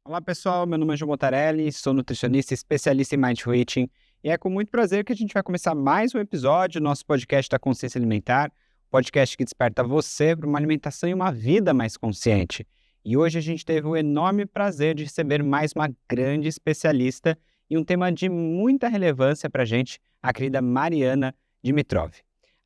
Olá pessoal, meu nome é João Botarelli, sou nutricionista especialista em Mindful Eating e é com muito prazer que a gente vai começar mais um episódio do nosso podcast da Consciência Alimentar, podcast que desperta você para uma alimentação e uma vida mais consciente. E hoje a gente teve o enorme prazer de receber mais uma grande especialista e um tema de muita relevância para a gente, a querida Mariana Dimitrov.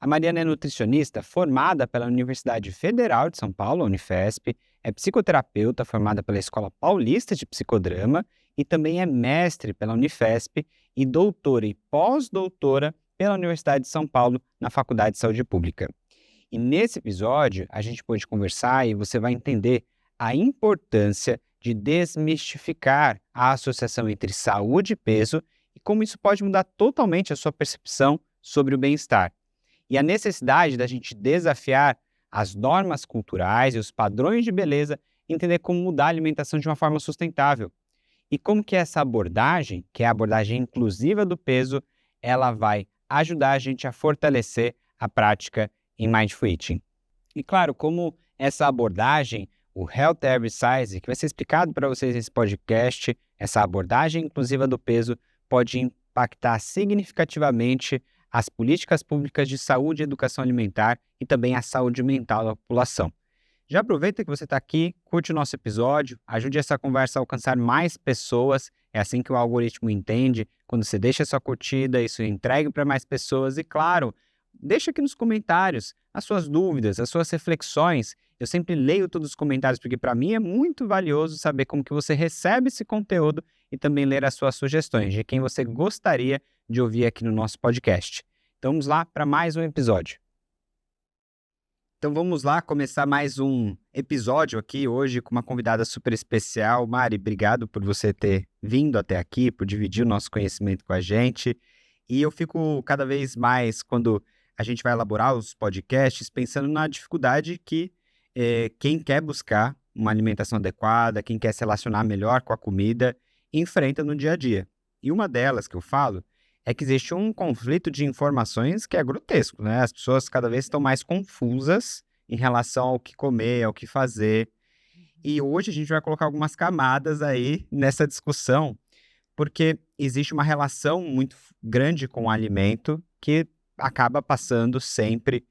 A Mariana é nutricionista formada pela Universidade Federal de São Paulo, Unifesp, é psicoterapeuta formada pela Escola Paulista de Psicodrama e também é mestre pela Unifesp e doutora e pós-doutora pela Universidade de São Paulo na Faculdade de Saúde Pública. E nesse episódio a gente pôde conversar e você vai entender a importância de desmistificar a associação entre saúde e peso e como isso pode mudar totalmente a sua percepção sobre o bem-estar. E a necessidade da gente desafiar as normas culturais e os padrões de beleza, entender como mudar a alimentação de uma forma sustentável. E como que essa abordagem, que é a abordagem inclusiva do peso, ela vai ajudar a gente a fortalecer a prática em Mindful Eating. E claro, como essa abordagem, o Health Every Size, que vai ser explicado para vocês nesse podcast, essa abordagem inclusiva do peso pode impactar significativamente as políticas públicas de saúde e educação alimentar e também a saúde mental da população. Já aproveita que você está aqui, curte o nosso episódio, ajude essa conversa a alcançar mais pessoas, é assim que o algoritmo entende, quando você deixa a sua curtida, isso entregue para mais pessoas e, claro, deixa aqui nos comentários as suas dúvidas, as suas reflexões. Eu sempre leio todos os comentários porque para mim é muito valioso saber como que você recebe esse conteúdo e também ler as suas sugestões de quem você gostaria de ouvir aqui no nosso podcast. Então vamos lá para mais um episódio. Então vamos lá começar mais um episódio aqui hoje com uma convidada super especial. Mari, obrigado por você ter vindo até aqui, por dividir o nosso conhecimento com a gente. E eu fico cada vez mais, quando a gente vai elaborar os podcasts, pensando na dificuldade que quem quer buscar uma alimentação adequada, quem quer se relacionar melhor com a comida, enfrenta no dia a dia. E uma delas que eu falo é que existe um conflito de informações que é grotesco, né? As pessoas cada vez estão mais confusas em relação ao que comer, ao que fazer. E hoje a gente vai colocar algumas camadas aí nessa discussão, porque existe uma relação muito grande com o alimento que acaba passando sempre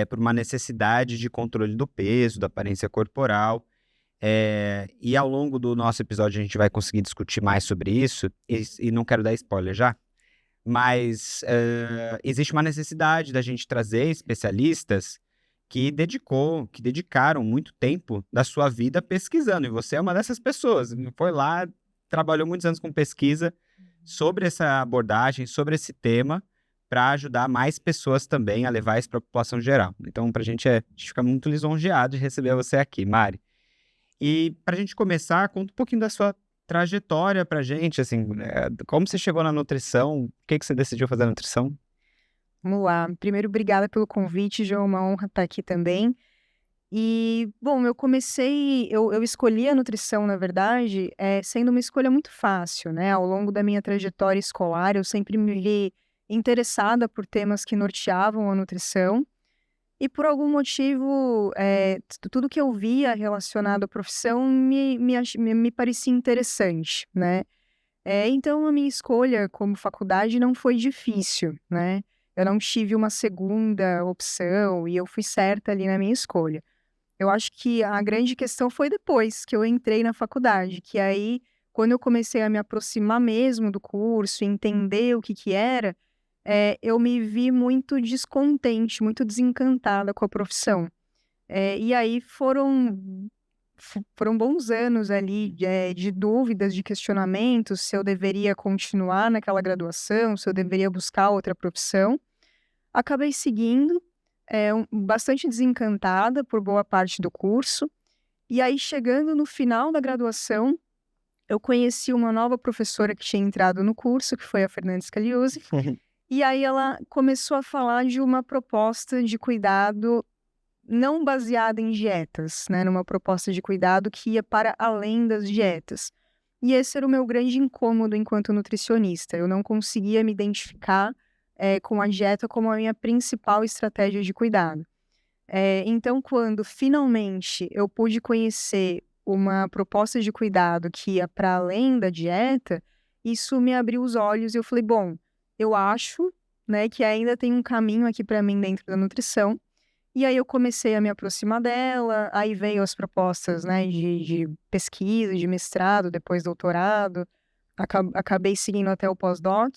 por uma necessidade de controle do peso, da aparência corporal. E ao longo do nosso episódio a gente vai conseguir discutir mais sobre isso, e não quero dar spoiler já, mas existe uma necessidade da gente trazer especialistas que dedicaram muito tempo da sua vida pesquisando, e você é uma dessas pessoas, foi lá, trabalhou muitos anos com pesquisa sobre essa abordagem, sobre esse tema, para ajudar mais pessoas também a levar isso para a população geral. Então, para a gente fica muito lisonjeado de receber você aqui, Mari. E para a gente começar, conta um pouquinho da sua trajetória para a gente, assim, como você chegou na nutrição, por que você decidiu fazer nutrição? Vamos lá. Primeiro, obrigada pelo convite, João. É uma honra estar aqui também. E, bom, eu escolhi a nutrição, na verdade, sendo uma escolha muito fácil, né? Ao longo da minha trajetória escolar, eu sempre me vi interessada por temas que norteavam a nutrição. E por algum motivo, tudo que eu via relacionado à profissão me parecia interessante, né? Então, a minha escolha como faculdade não foi difícil, né? Eu não tive uma segunda opção e eu fui certa ali na minha escolha. Eu acho que a grande questão foi depois que eu entrei na faculdade, que aí, quando eu comecei a me aproximar mesmo do curso, entender o que que era, eu me vi muito descontente, muito desencantada com a profissão. E aí foram bons anos ali de dúvidas, de questionamentos, se eu deveria continuar naquela graduação, se eu deveria buscar outra profissão. Acabei seguindo, bastante desencantada por boa parte do curso. E aí, chegando no final da graduação, eu conheci uma nova professora que tinha entrado no curso, que foi a Fernanda Scaliuzzi. E aí ela começou a falar de uma proposta de cuidado não baseada em dietas, né, numa proposta de cuidado que ia para além das dietas. E esse era o meu grande incômodo enquanto nutricionista. Eu não conseguia me identificar com a dieta como a minha principal estratégia de cuidado. Então, quando finalmente eu pude conhecer uma proposta de cuidado que ia para além da dieta, isso me abriu os olhos e eu falei, bom, eu acho, né, que ainda tem um caminho aqui para mim dentro da nutrição. E aí eu comecei a me aproximar dela, aí veio as propostas, né, de pesquisa, de mestrado, depois doutorado, acabei seguindo até o pós-doc,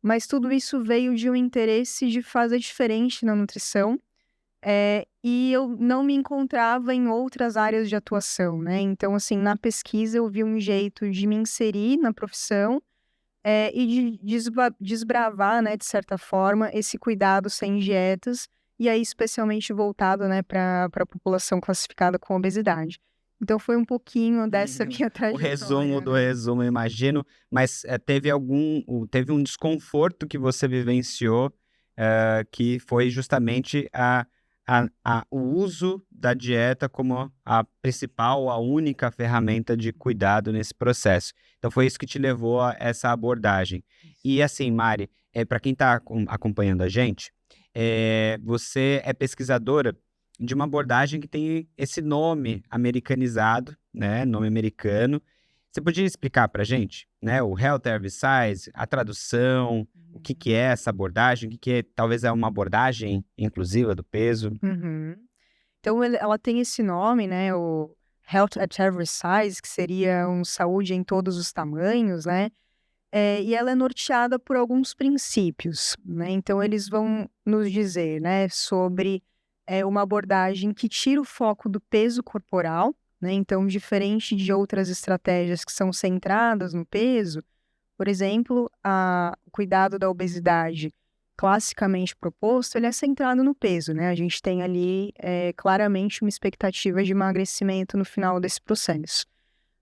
mas tudo isso veio de um interesse de fazer diferente na nutrição, e eu não me encontrava em outras áreas de atuação, né? Então, assim, na pesquisa eu vi um jeito de me inserir na profissão, e de desbravar, né, de certa forma, esse cuidado sem dietas, e aí especialmente voltado, né, para a população classificada com obesidade. Então foi um pouquinho dessa minha O resumo trajetória, do né? resumo, eu imagino, mas teve um desconforto que você vivenciou, que foi justamente o uso da dieta como a principal, a única ferramenta de cuidado nesse processo. Então foi isso que te levou a essa abordagem. E assim, Mari, para quem está acompanhando a gente, você é pesquisadora de uma abordagem que tem esse nome americanizado, né, nome americano. Você podia explicar para a gente, né, o Health Exercise, a tradução, o que que é essa abordagem, o que que é, talvez é uma abordagem inclusiva do peso? Uhum. Então ela tem esse nome, né, o Health at Every Size, que seria um saúde em todos os tamanhos, né? E ela é norteada por alguns princípios, né? Então eles vão nos dizer, né, sobre uma abordagem que tira o foco do peso corporal, né? Então, diferente de outras estratégias que são centradas no peso, por exemplo, o cuidado da obesidade classicamente proposto, ele é centrado no peso, né? A gente tem ali claramente uma expectativa de emagrecimento no final desse processo.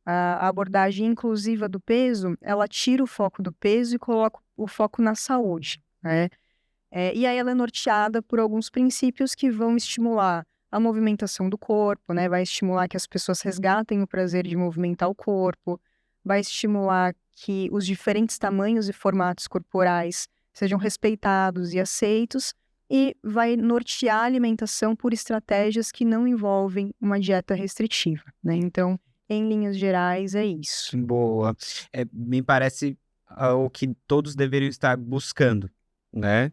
A abordagem inclusiva do peso, ela tira o foco do peso e coloca o foco na saúde, né? E aí ela é norteada por alguns princípios que vão estimular a movimentação do corpo, né? Vai estimular que as pessoas resgatem o prazer de movimentar o corpo, vai estimular que os diferentes tamanhos e formatos corporais sejam respeitados e aceitos, e vai nortear a alimentação por estratégias que não envolvem uma dieta restritiva, né? Então, em linhas gerais, é isso. Boa. Me parece o que todos deveriam estar buscando, né?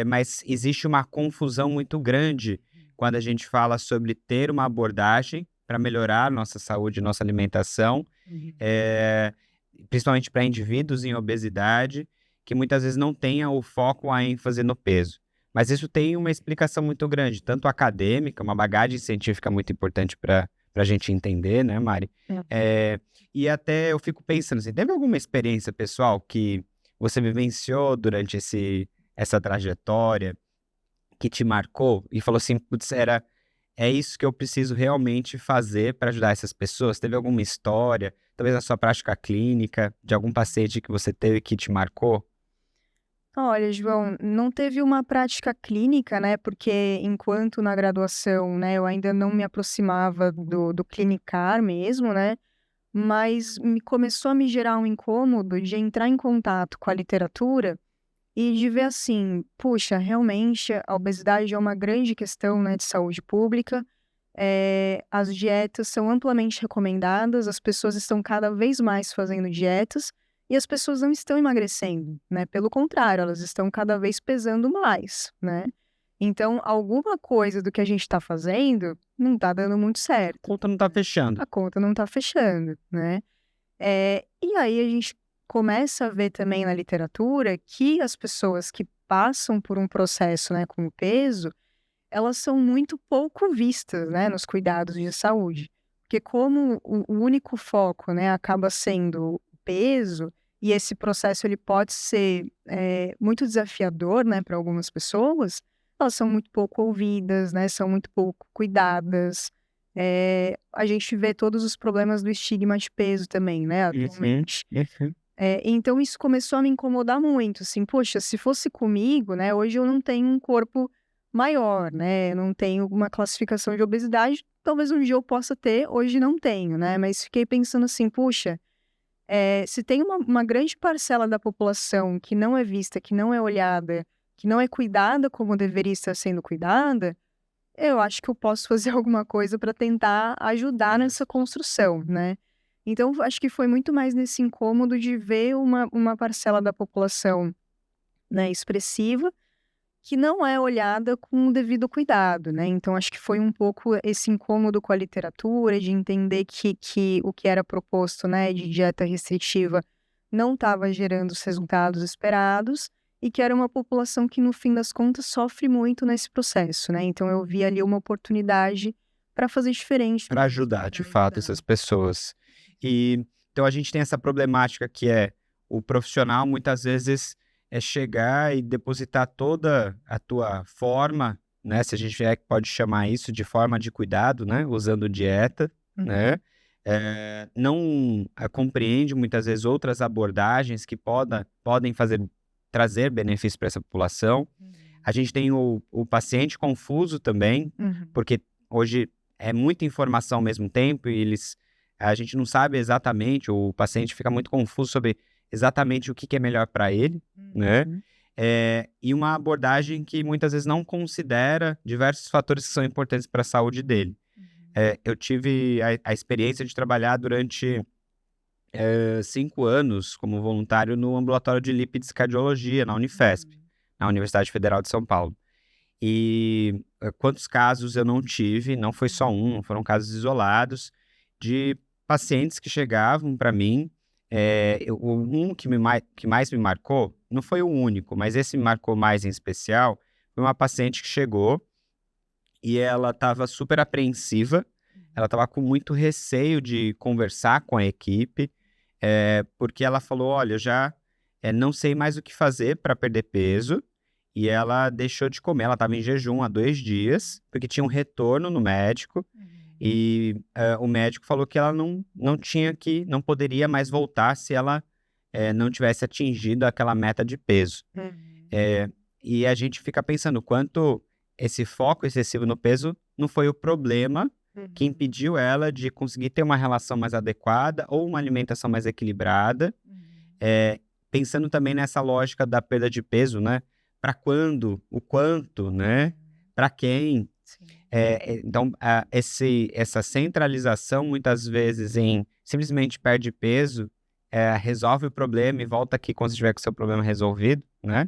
Mas existe uma confusão muito grande quando a gente fala sobre ter uma abordagem para melhorar nossa saúde, nossa alimentação, eh, principalmente para indivíduos em obesidade, que muitas vezes não tenha o foco, a ênfase no peso. Mas isso tem uma explicação muito grande, tanto acadêmica, uma bagagem científica muito importante para a gente entender, né, Mari? E até eu fico pensando assim, teve alguma experiência pessoal que você vivenciou durante essa trajetória que te marcou e falou assim, putz, é isso que eu preciso realmente fazer para ajudar essas pessoas? Teve alguma história, talvez na sua prática clínica, de algum paciente que você teve que te marcou? Olha, João, não teve uma prática clínica, né? Porque enquanto na graduação, né, eu ainda não me aproximava do clinicar mesmo, né? Mas começou a me gerar um incômodo de entrar em contato com a literatura e de ver assim, puxa, realmente a obesidade é uma grande questão, né, de saúde pública. As dietas são amplamente recomendadas, as pessoas estão cada vez mais fazendo dietas e as pessoas não estão emagrecendo, né? Pelo contrário, elas estão cada vez pesando mais, né? Então, alguma coisa do que a gente está fazendo não está dando muito certo. A conta não tá fechando. A conta não está fechando, né? E aí a gente começa a ver também na literatura que as pessoas que passam por um processo, né, com o peso, elas são muito pouco vistas, né, nos cuidados de saúde. Porque como o único foco, né, acaba sendo o peso, e esse processo ele pode ser muito desafiador, né, para algumas pessoas, elas são muito pouco ouvidas, né, são muito pouco cuidadas. A gente vê todos os problemas do estigma de peso também, né, atualmente. Uhum. Então isso começou a me incomodar muito, assim, poxa, se fosse comigo, né, hoje eu não tenho um corpo maior, né, eu não tenho uma classificação de obesidade, talvez um dia eu possa ter, hoje não tenho, né, mas fiquei pensando assim, puxa, se tem uma grande parcela da população que não é vista, que não é olhada, que não é cuidada como deveria estar sendo cuidada, eu acho que eu posso fazer alguma coisa para tentar ajudar nessa construção, né. Então acho que foi muito mais nesse incômodo de ver uma parcela da população, né, expressiva, que não é olhada com o devido cuidado, né. Então acho que foi um pouco esse incômodo com a literatura, de entender que o que era proposto, né, de dieta restritiva não estava gerando os resultados esperados, e que era uma população que, no fim das contas, sofre muito nesse processo, né. Então eu vi ali uma oportunidade para fazer diferente Para mesmo, ajudar, para de fato, ajudar. essas pessoas. E então a gente tem essa problemática que é o profissional muitas vezes é chegar e depositar toda a tua forma, né, se a gente pode chamar isso de forma de cuidado, né, usando dieta, Uhum. né, não compreende muitas vezes outras abordagens que podem trazer benefícios para essa população. A gente tem o paciente confuso também, Uhum. porque hoje é muita informação ao mesmo tempo e a gente não sabe exatamente, o paciente fica muito confuso sobre exatamente o que que é melhor para ele, né? Uhum. E uma abordagem que muitas vezes não considera diversos fatores que são importantes para a saúde dele. Uhum. Eu tive a experiência de trabalhar durante 5 anos como voluntário no ambulatório de lípides e cardiologia, na Unifesp, Uhum. na Universidade Federal de São Paulo. E quantos casos eu não tive, não foi só um, foram casos isolados, de pacientes que chegavam para mim. Um que mais me marcou, não foi o único, mas esse me marcou mais em especial, foi uma paciente que chegou e ela estava super apreensiva, ela estava com muito receio de conversar com a equipe, porque ela falou: olha, eu já não sei mais o que fazer para perder peso, e ela deixou de comer, ela estava em jejum há 2 dias, porque tinha um retorno no médico, Uhum. e o médico falou que ela não poderia mais voltar se ela não tivesse atingido aquela meta de peso. Uhum. E a gente fica pensando quanto esse foco excessivo no peso não foi o problema que Uhum. impediu ela de conseguir ter uma relação mais adequada ou uma alimentação mais equilibrada, Uhum. eh, pensando também nessa lógica da perda de peso, né, para quando, o quanto, né, para quem. Sim. Então, essa centralização muitas vezes em simplesmente perde peso, resolve o problema e volta aqui quando você tiver com o seu problema resolvido, né,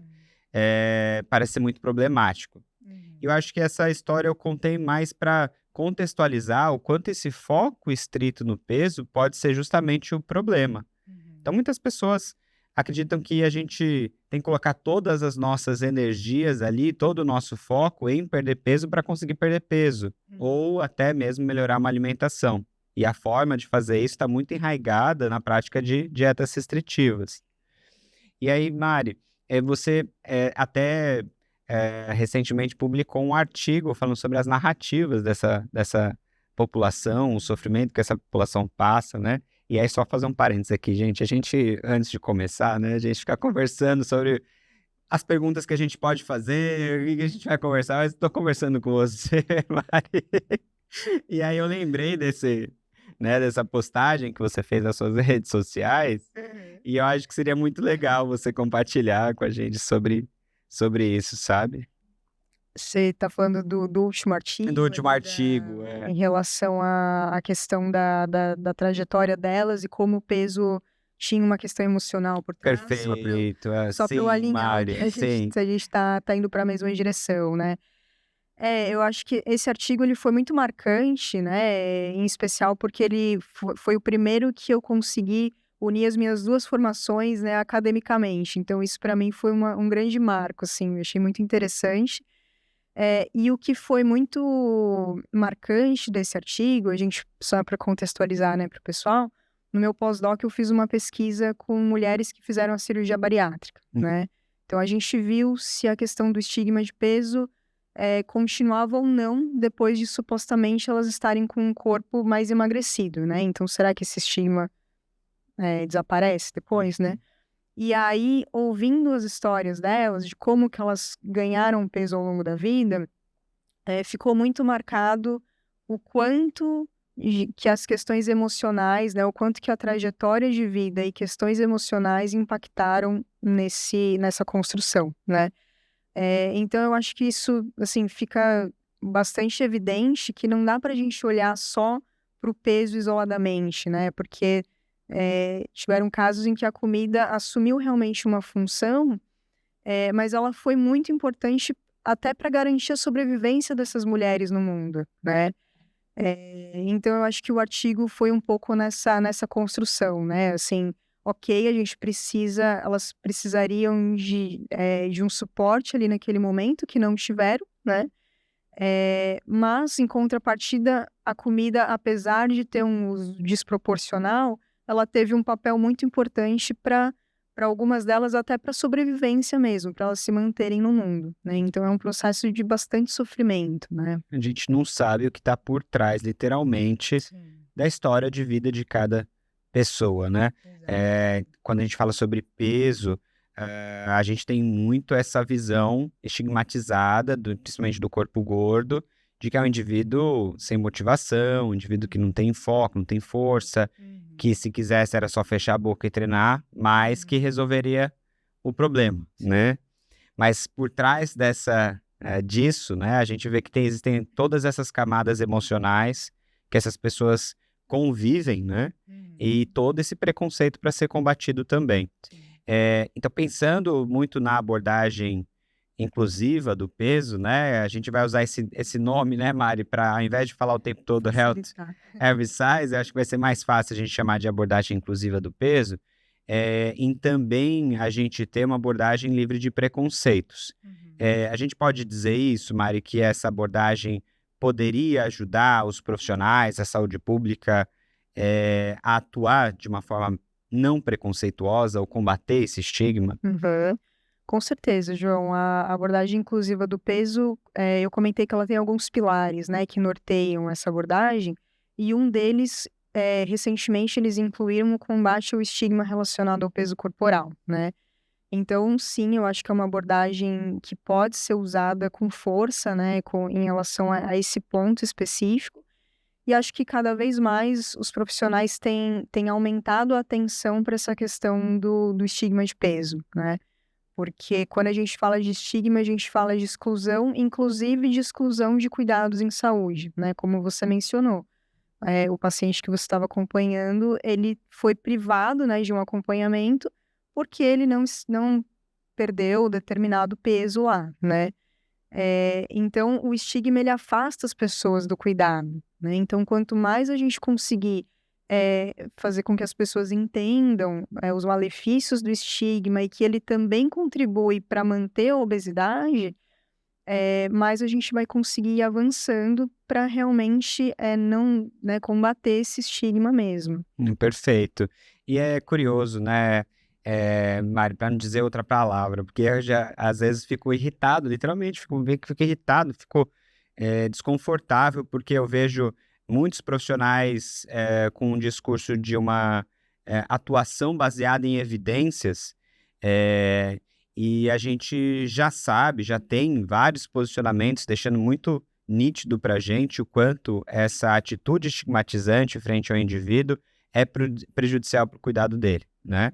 Uhum. parece ser muito problemático. Eu Uhum. acho que essa história eu contei mais para contextualizar o quanto esse foco estrito no peso pode ser justamente o problema. Então, Uhum. muitas pessoas acreditam que a gente tem que colocar todas as nossas energias ali, todo o nosso foco em perder peso para conseguir perder peso, Uhum. ou até mesmo melhorar uma alimentação. E a forma de fazer isso está muito enraizada na prática de dietas restritivas. E aí, Mari, você até recentemente publicou um artigo falando sobre as narrativas dessa população, o sofrimento que essa população passa, né? E aí, só fazer um parênteses aqui, gente. A gente, antes de começar, né, a gente fica conversando sobre as perguntas que a gente pode fazer, o que que a gente vai conversar, mas estou conversando com você, Mari. E aí eu lembrei dessa postagem que você fez nas suas redes sociais, Uhum. e eu acho que seria muito legal você compartilhar com a gente sobre isso, sabe? Você está falando do último Do artigo último ali artigo, em relação à questão da trajetória delas e como o peso tinha uma questão emocional por trás, perfeito, só para eu sim, alinhar o que Mari, sim, se a gente tá indo para a mesma direção, né. Eu acho que esse artigo ele foi muito marcante, né, em especial porque ele foi o primeiro que eu consegui unir as minhas 2 formações, né, academicamente, então isso para mim foi um grande marco, assim, eu achei muito interessante. E o que foi muito marcante desse artigo, a gente só para contextualizar, né, para o pessoal, no meu pós-doc eu fiz uma pesquisa com mulheres que fizeram a cirurgia bariátrica, né. Então a gente viu se a questão do estigma de peso, continuava ou não depois de supostamente elas estarem com um corpo mais emagrecido, né. Então será que esse estigma, desaparece depois, né? E aí, ouvindo as histórias delas, de como que elas ganharam peso ao longo da vida, ficou muito marcado o quanto que as questões emocionais, né, o quanto que a trajetória de vida e questões emocionais impactaram nessa construção, né. Então eu acho que isso, assim, fica bastante evidente que não dá para a gente olhar só para o peso isoladamente, né? Porque tiveram casos em que a comida assumiu realmente uma função, mas ela foi muito importante até para garantir a sobrevivência dessas mulheres no mundo, né? Então, eu acho que o artigo foi um pouco nessa construção, né? Assim, ok, elas precisariam de um suporte ali naquele momento que não tiveram, né? Mas, em contrapartida, a comida, apesar de ter um uso desproporcional, ela teve um papel muito importante para algumas delas, até para sobrevivência mesmo, para elas se manterem no mundo, né? Então, é um processo de bastante sofrimento, né? A gente não sabe o que está por trás, literalmente, Sim. da história de vida de cada pessoa, né? Quando a gente fala sobre peso, a gente tem muito essa visão estigmatizada, principalmente do corpo gordo, de que é um indivíduo sem motivação, um indivíduo que não tem foco, não tem força, que se quisesse era só fechar a boca e treinar, mas que resolveria o problema, né? Mas por trás disso, né, a gente vê que existem todas essas camadas emocionais que essas pessoas convivem, né? E todo esse preconceito para ser combatido também. Então, pensando muito na abordagem inclusiva do peso, né? A gente vai usar esse nome, né, Mari, para ao invés de falar o tempo todo Health Every Size, eu acho que vai ser mais fácil a gente chamar de abordagem inclusiva do peso. E também a gente ter uma abordagem livre de preconceitos. A gente pode dizer isso, Mari, que essa abordagem poderia ajudar os profissionais, a saúde pública, a atuar de uma forma não preconceituosa ou combater esse estigma? Com certeza, João. A abordagem inclusiva do peso, eu comentei que ela tem alguns pilares, né, que norteiam essa abordagem, e um deles, recentemente, eles incluíram o combate ao estigma relacionado ao peso corporal, né? Então, sim, eu acho que é uma abordagem que pode ser usada com força, né, em relação a esse ponto específico, e acho que cada vez mais os profissionais têm aumentado a atenção para essa questão do estigma de peso, né? Porque quando a gente fala de estigma, a gente fala de exclusão, inclusive de exclusão de cuidados em saúde, né? Como você mencionou. O paciente que você estava acompanhando, ele foi privado, né, de um acompanhamento porque ele não perdeu determinado peso lá, né? Então, o estigma, ele afasta as pessoas do cuidado, né? Então, quanto mais a gente conseguir fazer com que as pessoas entendam os malefícios do estigma e que ele também contribui para manter a obesidade, mais a gente vai conseguir ir avançando para realmente não, né, combater esse estigma mesmo. Perfeito. E é curioso, né, Mari, para não dizer outra palavra, porque eu já, às vezes, fico irritado, literalmente, fico irritado, fico desconfortável, porque eu vejo muitos profissionais com um discurso de uma atuação baseada em evidências, e a gente já sabe, já tem vários posicionamentos deixando muito nítido para a gente o quanto essa atitude estigmatizante frente ao indivíduo é prejudicial para o cuidado dele, né?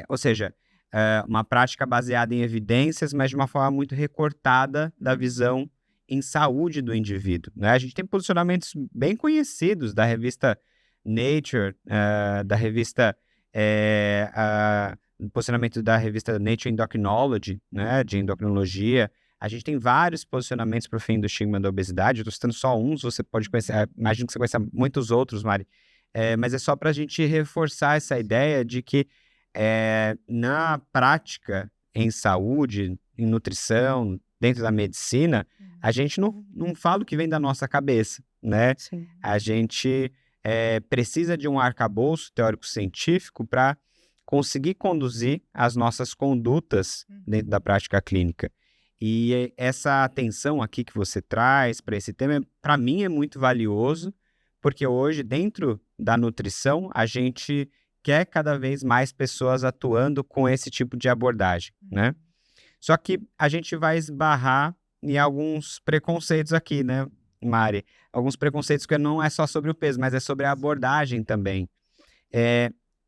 Ou seja, uma prática baseada em evidências, mas de uma forma muito recortada da visão em saúde do indivíduo, né? A gente tem posicionamentos bem conhecidos da revista Nature, da revista posicionamento da revista Nature Endocrinology, né, de endocrinologia. A gente tem vários posicionamentos para o fim do estigma da obesidade. Eu estou citando só uns, você pode conhecer, imagino que você conheça muitos outros, Mari. Mas é só para a gente reforçar essa ideia de que na prática em saúde, em nutrição, dentro da medicina, a gente não fala o que vem da nossa cabeça, né? Sim. A gente precisa de um arcabouço teórico-científico para conseguir conduzir as nossas condutas dentro da prática clínica. E essa atenção aqui que você traz para esse tema, para mim é muito valioso, porque hoje, dentro da nutrição, a gente quer cada vez mais pessoas atuando com esse tipo de abordagem, né? Só que a gente vai esbarrar em alguns preconceitos aqui, né, Mari? Alguns preconceitos que não é só sobre o peso, mas é sobre a abordagem também.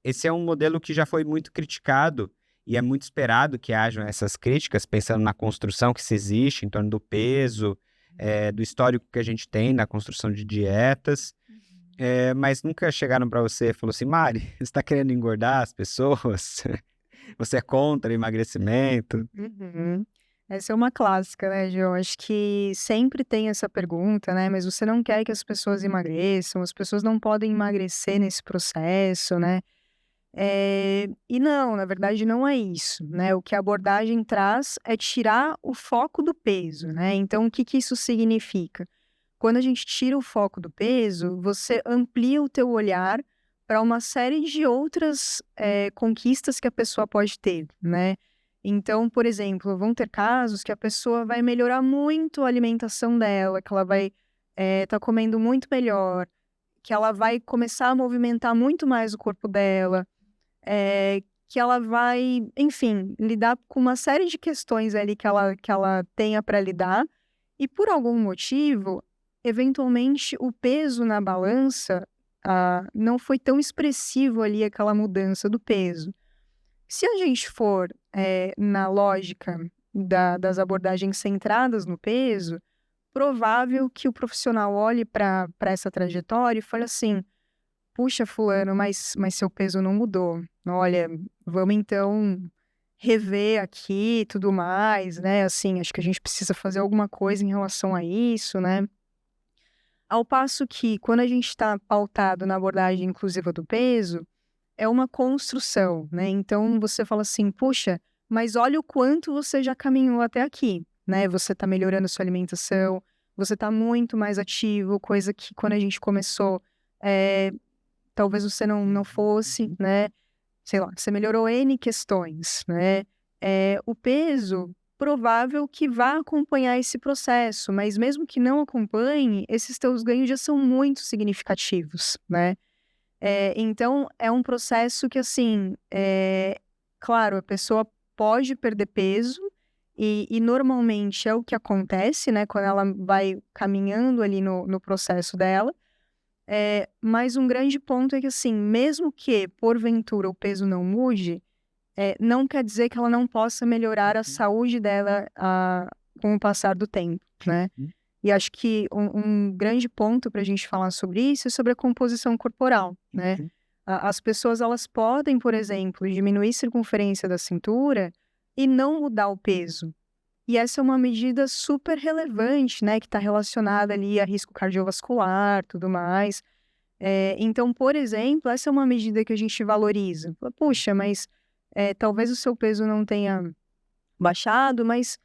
Esse é um modelo que já foi muito criticado e é muito esperado que hajam essas críticas, pensando na construção que se existe em torno do peso, do histórico que a gente tem na construção de dietas, mas nunca chegaram para você e falaram assim, Mari, você está querendo engordar as pessoas? Você é contra emagrecimento? Uhum. Essa é uma clássica, né, João? Acho que sempre tem essa pergunta, né? Mas você não quer que as pessoas emagreçam, as pessoas não podem emagrecer nesse processo, né? E não, na verdade não é isso, né? O que a abordagem traz é tirar o foco do peso, né? Então, o que que isso significa? Quando a gente tira o foco do peso, você amplia o teu olhar para uma série de outras conquistas que a pessoa pode ter, né? Então, por exemplo, vão ter casos que a pessoa vai melhorar muito a alimentação dela, que ela vai estar comendo muito melhor, que ela vai começar a movimentar muito mais o corpo dela, que ela vai, enfim, lidar com uma série de questões ali que ela tenha para lidar, e por algum motivo, eventualmente, o peso na balança não foi tão expressivo ali, aquela mudança do peso. Se a gente for na lógica das abordagens centradas no peso, provável que o profissional olhe para essa trajetória e fale assim: puxa, fulano, mas seu peso não mudou. Olha, vamos então rever aqui e tudo mais, né? Assim, acho que a gente precisa fazer alguma coisa em relação a isso, né? Ao passo que, quando a gente está pautado na abordagem inclusiva do peso, é uma construção, né? Então, você fala assim, puxa, mas olha o quanto você já caminhou até aqui, né? Você está melhorando sua alimentação, você está muito mais ativo, coisa que quando a gente começou, talvez você não fosse, né? Sei lá, você melhorou N questões, né? O peso, provável que vá acompanhar esse processo, mas mesmo que não acompanhe, esses teus ganhos já são muito significativos, né? Então, é um processo que, assim, claro, a pessoa pode perder peso, e normalmente é o que acontece, né, quando ela vai caminhando ali no processo dela. Mas um grande ponto é que, assim, mesmo que, porventura, o peso não mude, não quer dizer que ela não possa melhorar a saúde dela com o passar do tempo, né? E acho que um grande ponto para a gente falar sobre isso é sobre a composição corporal, né? As pessoas, elas podem, por exemplo, diminuir a circunferência da cintura e não mudar o peso. E essa é uma medida super relevante, né? Que está relacionada ali a risco cardiovascular, tudo mais. Então, por exemplo, essa é uma medida que a gente valoriza. Puxa, mas talvez o seu peso não tenha baixado, mas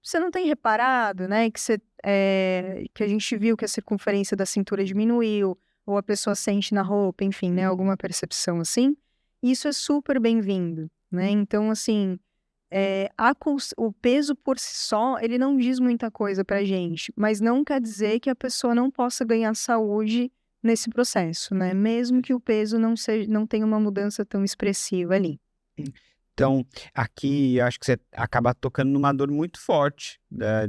você não tem reparado, né, que a gente viu que a circunferência da cintura diminuiu, ou a pessoa sente na roupa, enfim, né, alguma percepção assim. Isso é super bem-vindo, né? Então, assim, o peso por si só, ele não diz muita coisa pra gente, mas não quer dizer que a pessoa não possa ganhar saúde nesse processo, né? Mesmo que o peso não tenha uma mudança tão expressiva ali. Então, aqui eu acho que você acaba tocando numa dor muito forte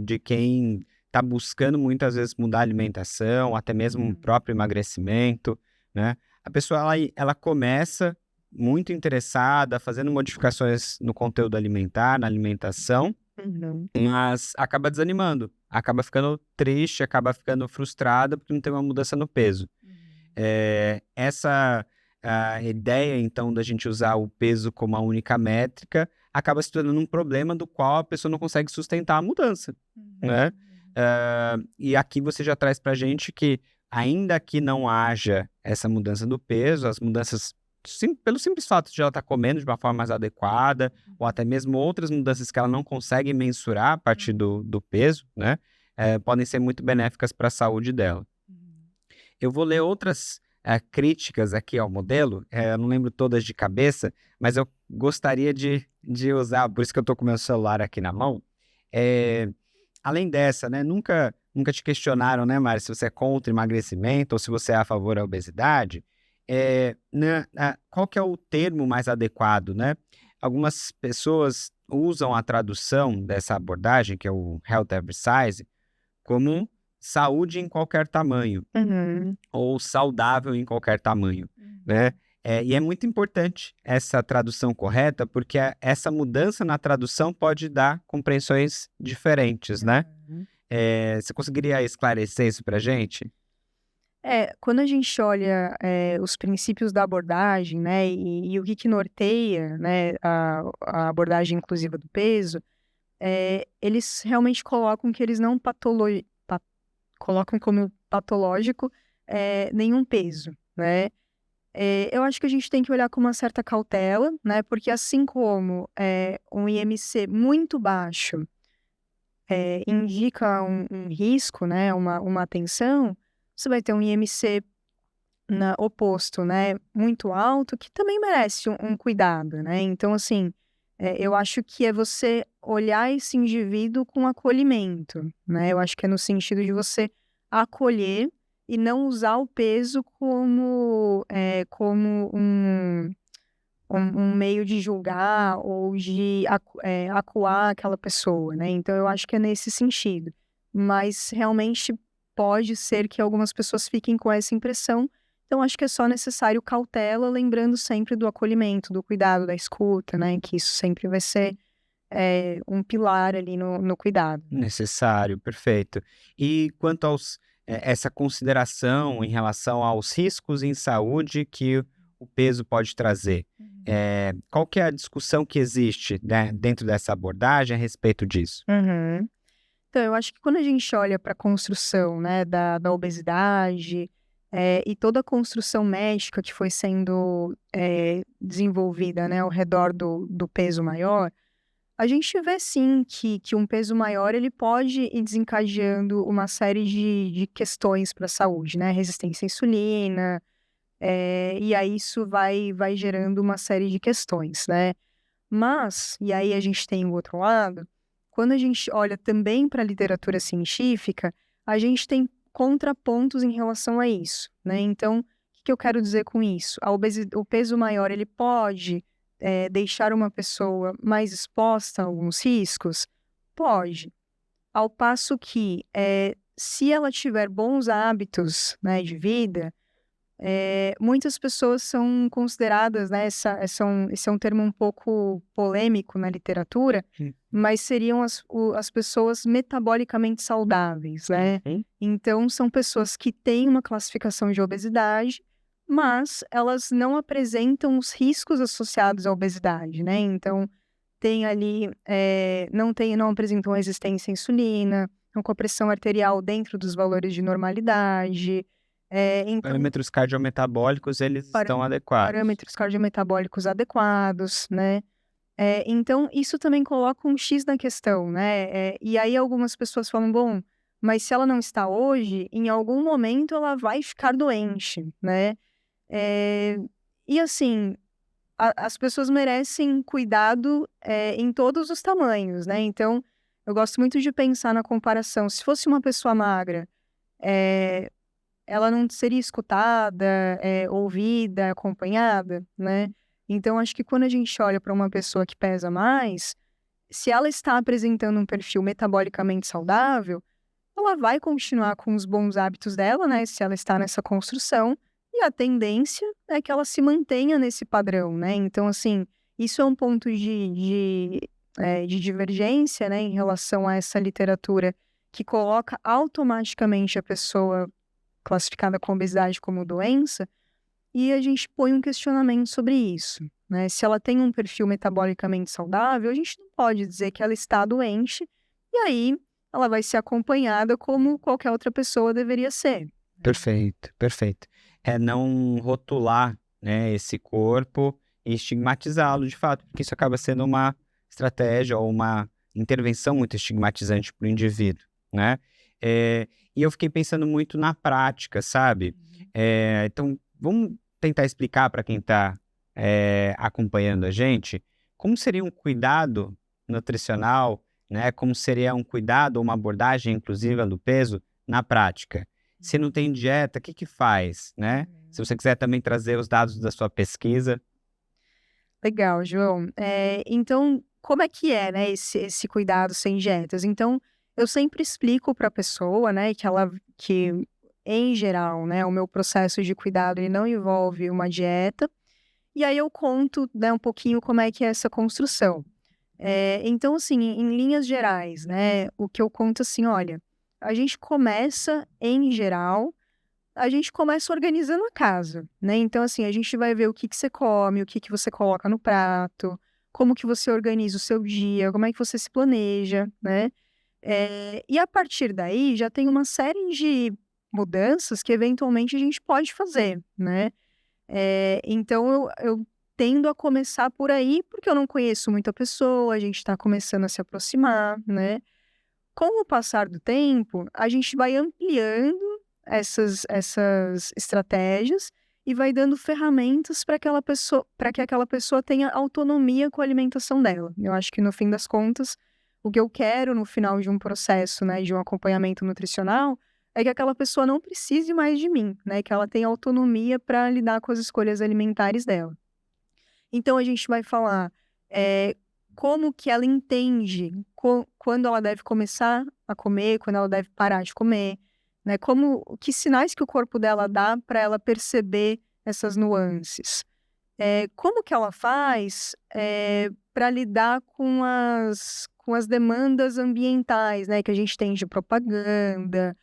de quem está buscando muitas vezes mudar a alimentação, até mesmo o próprio emagrecimento, né? A pessoa, ela começa muito interessada, fazendo modificações no conteúdo alimentar, na alimentação, mas acaba desanimando, acaba ficando triste, acaba ficando frustrada porque não tem uma mudança no peso. Essa a ideia, então, da gente usar o peso como a única métrica acaba se tornando um problema do qual a pessoa não consegue sustentar a mudança, né? E aqui você já traz pra gente que, ainda que não haja essa mudança do peso, as mudanças, pelo simples fato de ela estar comendo de uma forma mais adequada, ou até mesmo outras mudanças que ela não consegue mensurar a partir do peso, né? Podem ser muito benéficas para a saúde dela. Eu vou ler outras críticas aqui ao modelo, eu não lembro todas de cabeça, mas eu gostaria de usar, por isso que eu estou com o meu celular aqui na mão. Além dessa, né, nunca te questionaram, né, Mari, se você é contra emagrecimento ou se você é a favor da obesidade. Qual que é o termo mais adequado, né? Algumas pessoas usam a tradução dessa abordagem, que é o Health Every Size, como saúde em qualquer tamanho, ou saudável em qualquer tamanho, né? E é muito importante essa tradução correta, porque essa mudança na tradução pode dar compreensões diferentes, né? Você conseguiria esclarecer isso pra gente? Quando a gente olha, os princípios da abordagem, né, e o que norteia, né, a abordagem inclusiva do peso, eles realmente colocam que eles não colocam como patológico, nenhum peso, né. Eu acho que a gente tem que olhar com uma certa cautela, né, porque assim como, um IMC muito baixo, indica um risco, né, uma tensão, você vai ter um IMC oposto, né, muito alto, que também merece um cuidado, né. Então, assim, eu acho que é você olhar esse indivíduo com acolhimento, né. Eu acho que é no sentido de você acolher e não usar o peso como um meio de julgar ou de acuar aquela pessoa, né. Então eu acho que é nesse sentido. Mas realmente pode ser que algumas pessoas fiquem com essa impressão, então acho que é só necessário cautela, lembrando sempre do acolhimento, do cuidado, da escuta, né, que isso sempre vai ser, um pilar ali no cuidado. Necessário, perfeito. E quanto essa consideração em relação aos riscos em saúde que o peso pode trazer, qual que é a discussão que existe, né, dentro dessa abordagem a respeito disso? Uhum. Então, eu acho que quando a gente olha para a construção, né, da obesidade, e toda a construção médica que foi sendo, desenvolvida, né, ao redor do peso maior, a gente vê sim que um peso maior ele pode ir desencadeando uma série de questões para a saúde, né, resistência à insulina, e aí isso vai gerando uma série de questões, né. Mas, e aí a gente tem o outro lado, quando a gente olha também para a literatura científica, a gente tem contrapontos em relação a isso, né. Então, o que que eu quero dizer com isso? O peso maior ele pode, deixar uma pessoa mais exposta a alguns riscos? Pode. Ao passo que, se ela tiver bons hábitos, né, de vida, muitas pessoas são consideradas, né, esse é um termo um pouco polêmico na literatura, Hum. mas seriam as pessoas metabolicamente saudáveis, né. Uhum. Então são pessoas que têm uma classificação de obesidade, mas elas não apresentam os riscos associados à obesidade, né. Então tem ali, não apresentam resistência à insulina, estão com a pressão arterial dentro dos valores de normalidade, então Parâmetros cardiometabólicos, eles para estão adequados. parâmetros cardiometabólicos adequados, né. Então isso também coloca um X na questão, né, e aí algumas pessoas falam: "Bom, mas se ela não está hoje, em algum momento ela vai ficar doente", né. Eh, e assim, as pessoas merecem cuidado, em todos os tamanhos, né, então eu gosto muito de pensar na comparação, se fosse uma pessoa magra, eh ela não seria escutada, ouvida, acompanhada, né. Então acho que quando a gente olha para uma pessoa que pesa mais, se ela está apresentando um perfil metabolicamente saudável, ela vai continuar com os bons hábitos dela, né, se ela está nessa construção, e a tendência é que ela se mantenha nesse padrão, né. Então assim, isso é um ponto de divergência, né, em relação a essa literatura que coloca automaticamente a pessoa classificada com obesidade como doença, e a gente põe um questionamento sobre isso, né. Se ela tem um perfil metabolicamente saudável, a gente não pode dizer que ela está doente, e aí ela vai ser acompanhada como qualquer outra pessoa deveria ser. Perfeito, perfeito. É não rotular, né, esse corpo e estigmatizá-lo de fato, porque isso acaba sendo uma estratégia ou uma intervenção muito estigmatizante para o indivíduo, né. E eu fiquei pensando muito na prática, sabe. Então vamos tentar explicar para quem está, acompanhando a gente, como seria um cuidado nutricional, né, como seria um cuidado ou uma abordagem inclusiva do peso na prática. Se não tem dieta, o que que faz, né? Se você quiser também trazer os dados da sua pesquisa. Legal, João. Então, como é que é, né, esse cuidado sem dietas? Então, eu sempre explico para a pessoa, né, que em geral, né, o meu processo de cuidado ele não envolve uma dieta, e aí eu conto, né, um pouquinho como é que é essa construção. Então, assim, em linhas gerais, né, o que eu conto assim, olha, A gente começa, em geral, a gente começa organizando a casa, né? Então, assim, a gente vai ver o que que você come, o que que você coloca no prato, como que você organiza o seu dia, como é que você se planeja, né? E a partir daí, já tem uma série de mudanças que, eventualmente, a gente pode fazer, né? Então, eu tendo a começar por aí, porque eu não conheço muita pessoa, a gente está começando a se aproximar, né? Com o passar do tempo, a gente vai ampliando essas estratégias e vai dando ferramentas para que aquela pessoa tenha autonomia com a alimentação dela. Eu acho que, no fim das contas, o que eu quero no final de um processo, né, de um acompanhamento nutricional, é que aquela pessoa não precise mais de mim, né, que ela tenha autonomia para lidar com as escolhas alimentares dela. Então, a gente vai falar como que ela entende quando ela deve começar a comer, quando ela deve parar de comer, né? Que sinais que o corpo dela dá para ela perceber essas nuances. Como que ela faz para lidar com as demandas ambientais, né? Que a gente tem de propaganda,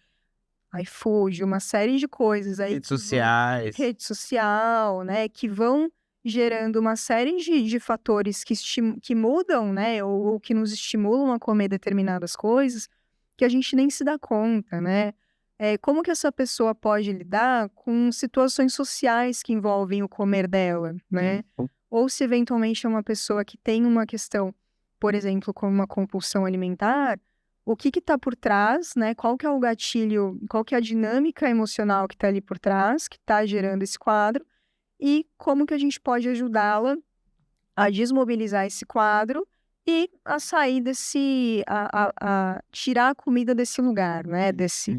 iFood, uma série de coisas aí. Redes sociais. Rede social, né? Que vão gerando uma série de fatores que mudam, né? Ou que nos estimulam a comer determinadas coisas que a gente nem se dá conta, né? Como que essa pessoa pode lidar com situações sociais que envolvem o comer dela, né? Ou se eventualmente é uma pessoa que tem uma questão, por exemplo, como uma compulsão alimentar, o que está por trás, né? Qual que é o gatilho, qual que é a dinâmica emocional que está ali por trás, que está gerando esse quadro, e como que a gente pode ajudá-la a desmobilizar esse quadro e a sair a tirar a comida desse lugar, né?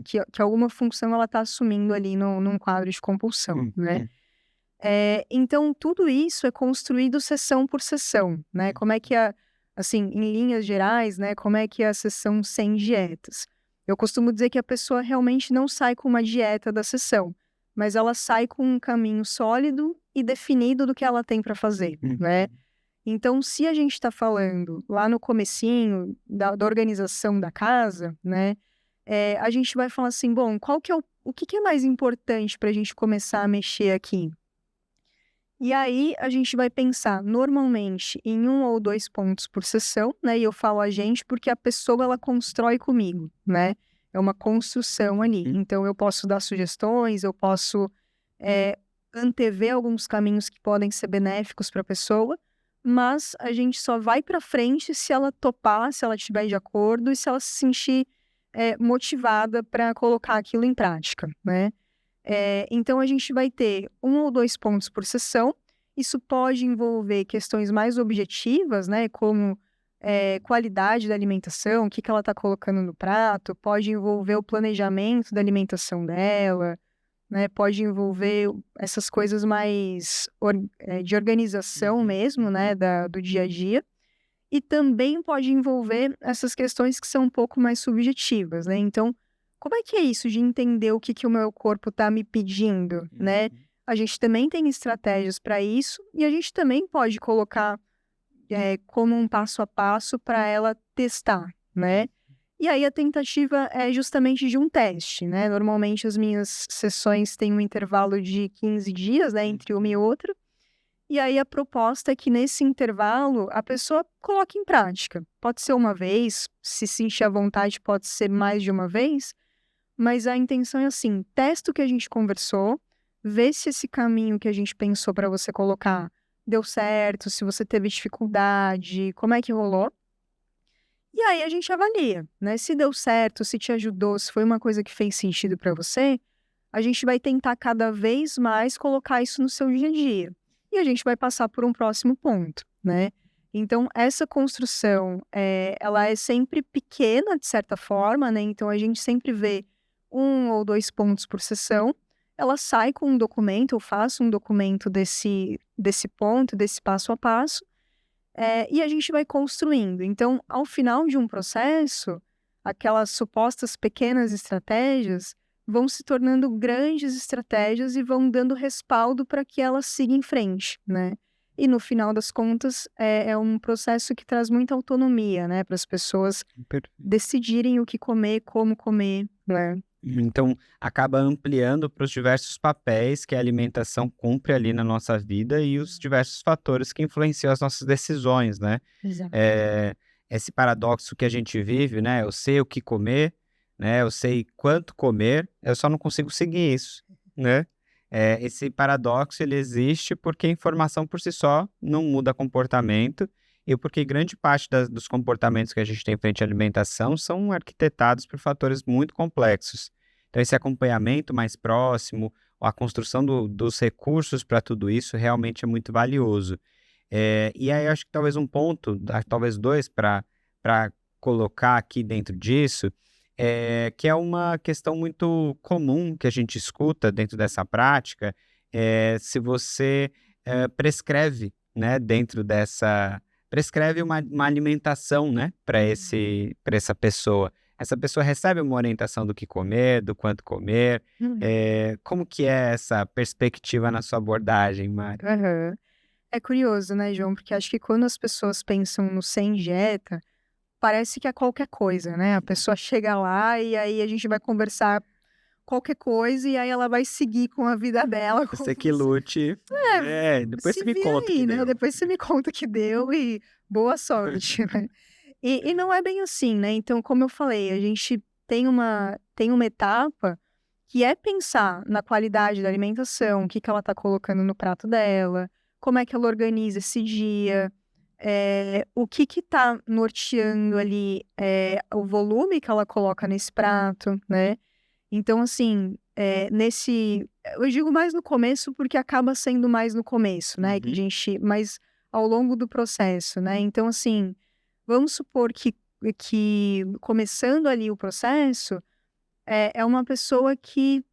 Que alguma função ela está assumindo ali num quadro de compulsão, né? Então, tudo isso é construído sessão por sessão, né? Como é que assim, em linhas gerais, né? Como é que é a sessão sem dietas? Eu costumo dizer que a pessoa realmente não sai com uma dieta da sessão, mas ela sai com um caminho sólido e definido do que ela tem para fazer, né? Então, se a gente está falando lá no comecinho da organização da casa, né? A gente vai falar assim, bom, o que é mais importante para a gente começar a mexer aqui? E aí, a gente vai pensar normalmente em 1 ou 2 pontos por sessão, né? E eu falo a gente porque a pessoa, ela constrói comigo, né? É uma construção ali. Então, eu posso dar sugestões, eu posso antever alguns caminhos que podem ser benéficos para a pessoa, mas a gente só vai para frente se ela topar, se ela estiver de acordo e se ela se sentir motivada para colocar aquilo em prática, né? Então, a gente vai ter 1 ou 2 pontos por sessão. Isso pode envolver questões mais objetivas, né? Como qualidade da alimentação, o que ela está colocando no prato. Pode envolver o planejamento da alimentação dela, né? Pode envolver essas coisas mais de organização mesmo, né? Do dia a dia. E também pode envolver essas questões que são um pouco mais subjetivas, né? Então, como é que é isso de entender o que o meu corpo está me pedindo, né? A gente também tem estratégias para isso e a gente também pode colocar como um passo a passo para ela testar, né? E aí a tentativa é justamente de um teste, né? Normalmente as minhas sessões têm um intervalo de 15 dias, né? Entre uma e outra. E aí a proposta é que nesse intervalo a pessoa coloque em prática. Pode ser uma vez, se sentir à vontade pode ser mais de uma vez, mas a intenção é assim, testa o que a gente conversou, vê se esse caminho que a gente pensou para você colocar deu certo, se você teve dificuldade, como é que rolou. E aí a gente avalia, né? Se deu certo, se te ajudou, se foi uma coisa que fez sentido para você, a gente vai tentar cada vez mais colocar isso no seu dia a dia. E a gente vai passar por um próximo ponto, né? Então, essa construção, ela é sempre pequena, de certa forma, né? Então, a gente sempre vê 1 ou 2 pontos por sessão. Ela sai com um documento, eu faço um documento desse ponto, desse passo a passo, e a gente vai construindo. Então, ao final de um processo, aquelas supostas pequenas estratégias vão se tornando grandes estratégias e vão dando respaldo para que ela siga em frente, né? E no final das contas, é um processo que traz muita autonomia, né, para as pessoas decidirem o que comer, como comer, né? Então, acaba ampliando para os diversos papéis que a alimentação cumpre ali na nossa vida e os diversos fatores que influenciam as nossas decisões, né? Exato. Esse paradoxo que a gente vive, né? Eu sei o que comer, né? Eu sei quanto comer, eu só não consigo seguir isso, né? Esse paradoxo, ele existe porque a informação por si só não muda comportamento e porque grande parte dos comportamentos que a gente tem frente à alimentação são arquitetados por fatores muito complexos. Então, esse acompanhamento mais próximo, a construção dos recursos para tudo isso realmente é muito valioso. E aí, eu acho que talvez um ponto, talvez dois, para colocar aqui dentro disso, que é uma questão muito comum que a gente escuta dentro dessa prática, se você prescreve, né, dentro dessa prescreve uma alimentação, né, para essa pessoa. Essa pessoa recebe uma orientação do que comer, do quanto comer. Como que é essa perspectiva na sua abordagem, Mari? Aham. É curioso, né, João? Porque acho que quando as pessoas pensam no sem dieta, parece que é qualquer coisa, né? A pessoa chega lá e aí a gente vai conversar qualquer coisa e aí ela vai seguir com a vida dela. Você que lute. Depois Se você me vira conta o que aí, né? deu. Depois você me conta o que deu e boa sorte, né? E não é bem assim, né? Então, como eu falei, a gente tem uma etapa que é pensar na qualidade da alimentação, o que que ela tá colocando no prato dela, como é que ela organiza esse dia, o que que tá norteando ali, o volume que ela coloca nesse prato, né? Então, assim, eu digo mais no começo porque acaba sendo mais no começo, né? Que a Uhum. gente, mas ao longo do processo, né? Então, assim, vamos supor que começando ali o processo, é uma pessoa que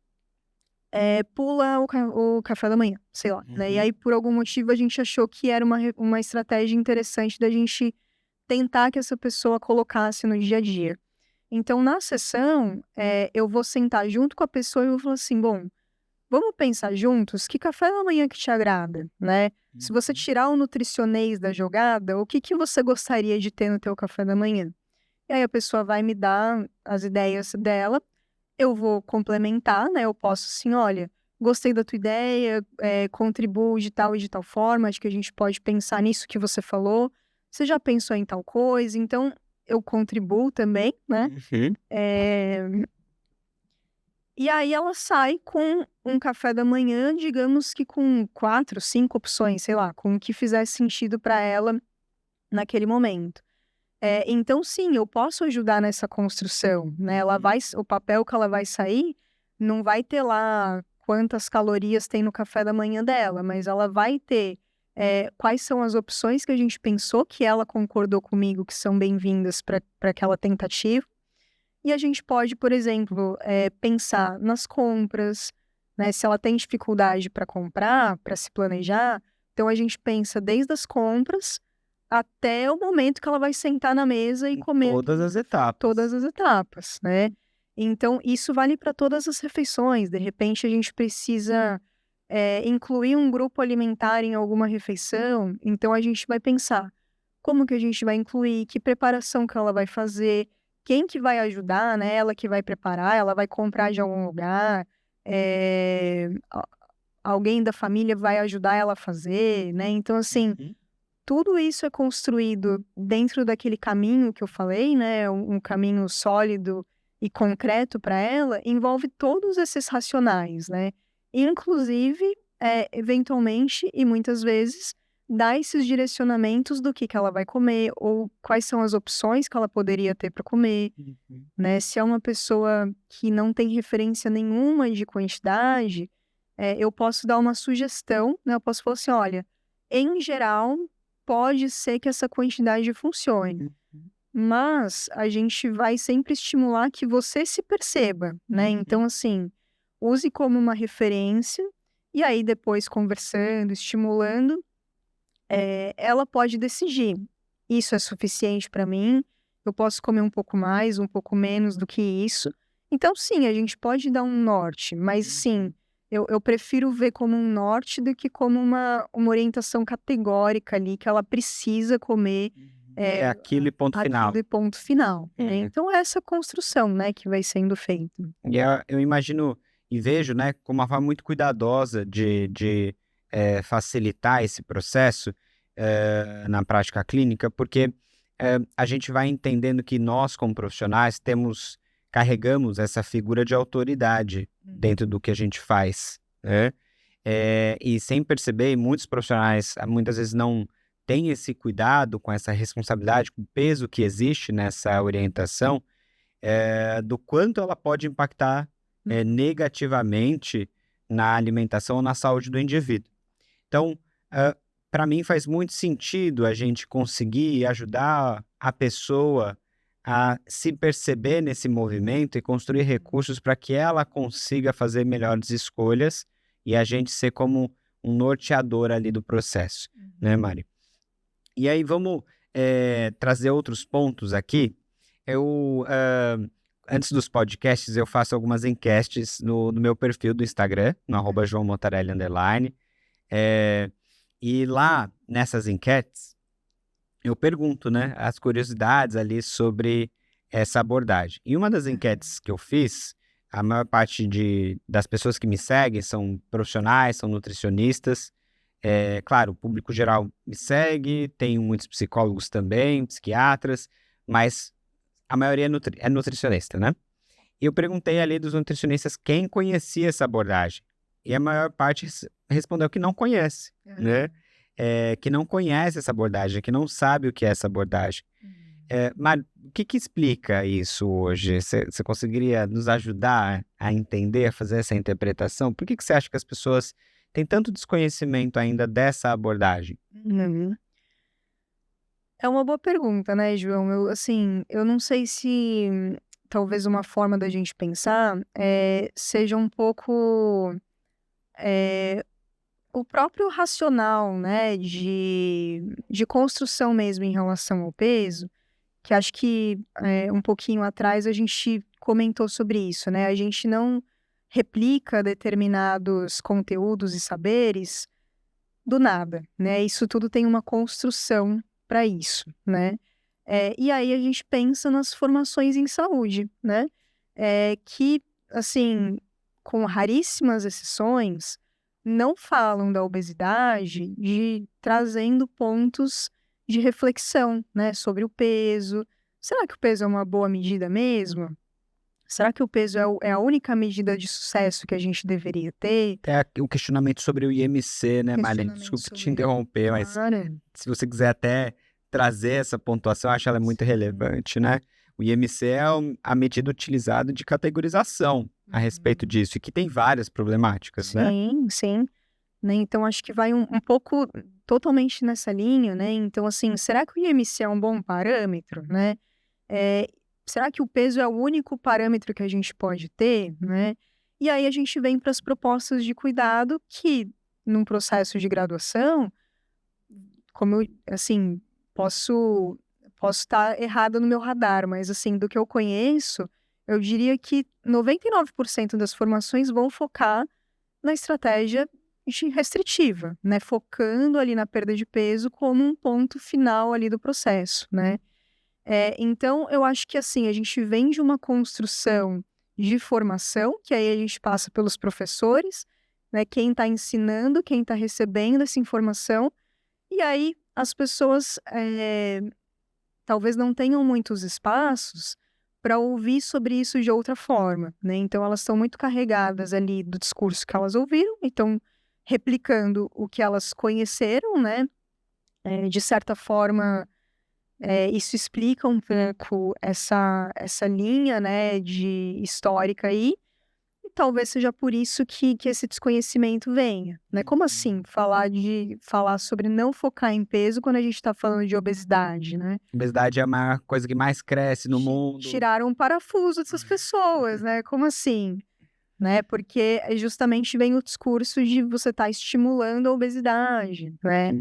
pula o café da manhã, sei lá, né? E Uhum. aí, por algum motivo, a gente achou que era uma estratégia interessante da gente tentar que essa pessoa colocasse no dia a dia. Então, na sessão, eu vou sentar junto com a pessoa e vou falar assim: bom, vamos pensar juntos que café da manhã que te agrada, né? Se você tirar o nutricionês da jogada, o que que você gostaria de ter no teu café da manhã? E aí a pessoa vai me dar as ideias dela, eu vou complementar, né? Eu posso assim, olha, gostei da tua ideia, contribuo de tal e de tal forma, acho que a gente pode pensar nisso que você falou. Você já pensou em tal coisa? Então, eu contribuo também, né? Uhum. E aí ela sai com um café da manhã, digamos que com 4, 5 opções, sei lá, com o que fizesse sentido para ela naquele momento. Então sim, eu posso ajudar nessa construção, né, o papel que ela vai sair, não vai ter lá quantas calorias tem no café da manhã dela, mas ela vai ter, quais são as opções que a gente pensou que ela concordou comigo que são bem-vindas para aquela tentativa. E a gente pode, por exemplo, pensar nas compras, né? Se ela tem dificuldade para comprar, para se planejar, então a gente pensa desde as compras até o momento que ela vai sentar na mesa e comer Todas as etapas. todas as etapas, né? Então, isso vale para todas as refeições. De repente, a gente precisa incluir um grupo alimentar em alguma refeição, então a gente vai pensar como que a gente vai incluir, que preparação que ela vai fazer, quem que vai ajudar, né? Ela que vai preparar, ela vai comprar de algum lugar, alguém da família vai ajudar ela a fazer, né? Então, assim, Uhum. tudo isso é construído dentro daquele caminho que eu falei, né? Um caminho sólido e concreto para ela, envolve todos esses racionais, né? Inclusive, eventualmente e muitas vezes, dar esses direcionamentos do que ela vai comer ou quais são as opções que ela poderia ter para comer, Uhum. né? Se é uma pessoa que não tem referência nenhuma de quantidade, eu posso dar uma sugestão, né? Eu posso falar assim, olha, em geral, pode ser que essa quantidade funcione, mas a gente vai sempre estimular que você se perceba, né? Então, assim, use como uma referência e aí depois conversando, estimulando, ela pode decidir. Isso é suficiente para mim? Eu posso comer um pouco mais, um pouco menos do que isso? Então, sim, a gente pode dar um norte, mas sim, eu prefiro ver como um norte do que como uma orientação categórica ali, que ela precisa comer É aquilo e ponto final. aquilo e ponto final. Então, é essa construção, né, que vai sendo feita. E eu imagino e vejo, né, como uma forma muito cuidadosa de facilitar esse processo na prática clínica, porque a gente vai entendendo que nós, como profissionais, carregamos essa figura de autoridade dentro do que a gente faz, né? E sem perceber, muitos profissionais muitas vezes não têm esse cuidado com essa responsabilidade, com o peso que existe nessa orientação, do quanto ela pode impactar negativamente na alimentação ou na saúde do indivíduo. Então, para mim faz muito sentido a gente conseguir ajudar a pessoa a se perceber nesse movimento e construir recursos para que ela consiga fazer melhores escolhas e a gente ser como um norteador ali do processo, né, Mari? E aí vamos trazer outros pontos aqui. Antes dos podcasts, eu faço algumas enquetes no meu perfil do Instagram, no @joaomontarelli_. E lá, nessas enquetes, eu pergunto, né, as curiosidades ali sobre essa abordagem. E uma das enquetes que eu fiz, a maior parte das pessoas que me seguem são profissionais, são nutricionistas. Claro, o público geral me segue, tem muitos psicólogos também, psiquiatras, mas a maioria é nutricionista, né? E eu perguntei ali dos nutricionistas quem conhecia essa abordagem. E a maior parte respondeu que não conhece, né? Que não conhece essa abordagem, que não sabe o que é essa abordagem. Mas o que explica isso hoje? Você conseguiria nos ajudar a entender, a fazer essa interpretação? Por que você acha que as pessoas têm tanto desconhecimento ainda dessa abordagem? É uma boa pergunta, né, João? Eu não sei se talvez uma forma da gente pensar seja um pouco o próprio racional, né, de construção mesmo em relação ao peso, que acho que um pouquinho atrás a gente comentou sobre isso, né? A gente não replica determinados conteúdos e saberes do nada, né? Isso tudo tem uma construção para isso, né? E aí a gente pensa nas formações em saúde, né? Que, assim, com raríssimas exceções, não falam da obesidade trazendo pontos de reflexão, né? Sobre o peso. Será que o peso é uma boa medida mesmo? Será que o peso é a única medida de sucesso que a gente deveria ter? O questionamento sobre o IMC, né, Marlene? Desculpe te interromper, mas se você quiser até trazer essa pontuação, eu acho ela muito relevante, né? O IMC é a medida utilizada de categorização a respeito disso, e que tem várias problemáticas, né? Sim. Né? Então, acho que vai um pouco totalmente nessa linha, né? Então, assim, será que o IMC é um bom parâmetro, né? Será que o peso é o único parâmetro que a gente pode ter, né? E aí a gente vem para as propostas de cuidado que, num processo de graduação, como eu, assim, posso estar errada no meu radar, mas, assim, do que eu conheço, eu diria que 99% das formações vão focar na estratégia restritiva, né? Focando ali na perda de peso como um ponto final ali do processo, né? Então, eu acho que, assim, a gente vem de uma construção de formação, que aí a gente passa pelos professores, né? Quem está ensinando, quem está recebendo essa informação, e aí as pessoas talvez não tenham muitos espaços para ouvir sobre isso de outra forma, né? Então, elas estão muito carregadas ali do discurso que elas ouviram, então, replicando o que elas conheceram, né? De certa forma, isso explica um pouco essa linha, né, histórica aí, e talvez seja por isso que esse desconhecimento venha, né? Como assim falar sobre não focar em peso quando a gente está falando de obesidade, né? Obesidade é a maior coisa que mais cresce no mundo. Tiraram um parafuso dessas pessoas, né? Como assim? Né? Porque justamente vem o discurso de você estar estimulando a obesidade, né?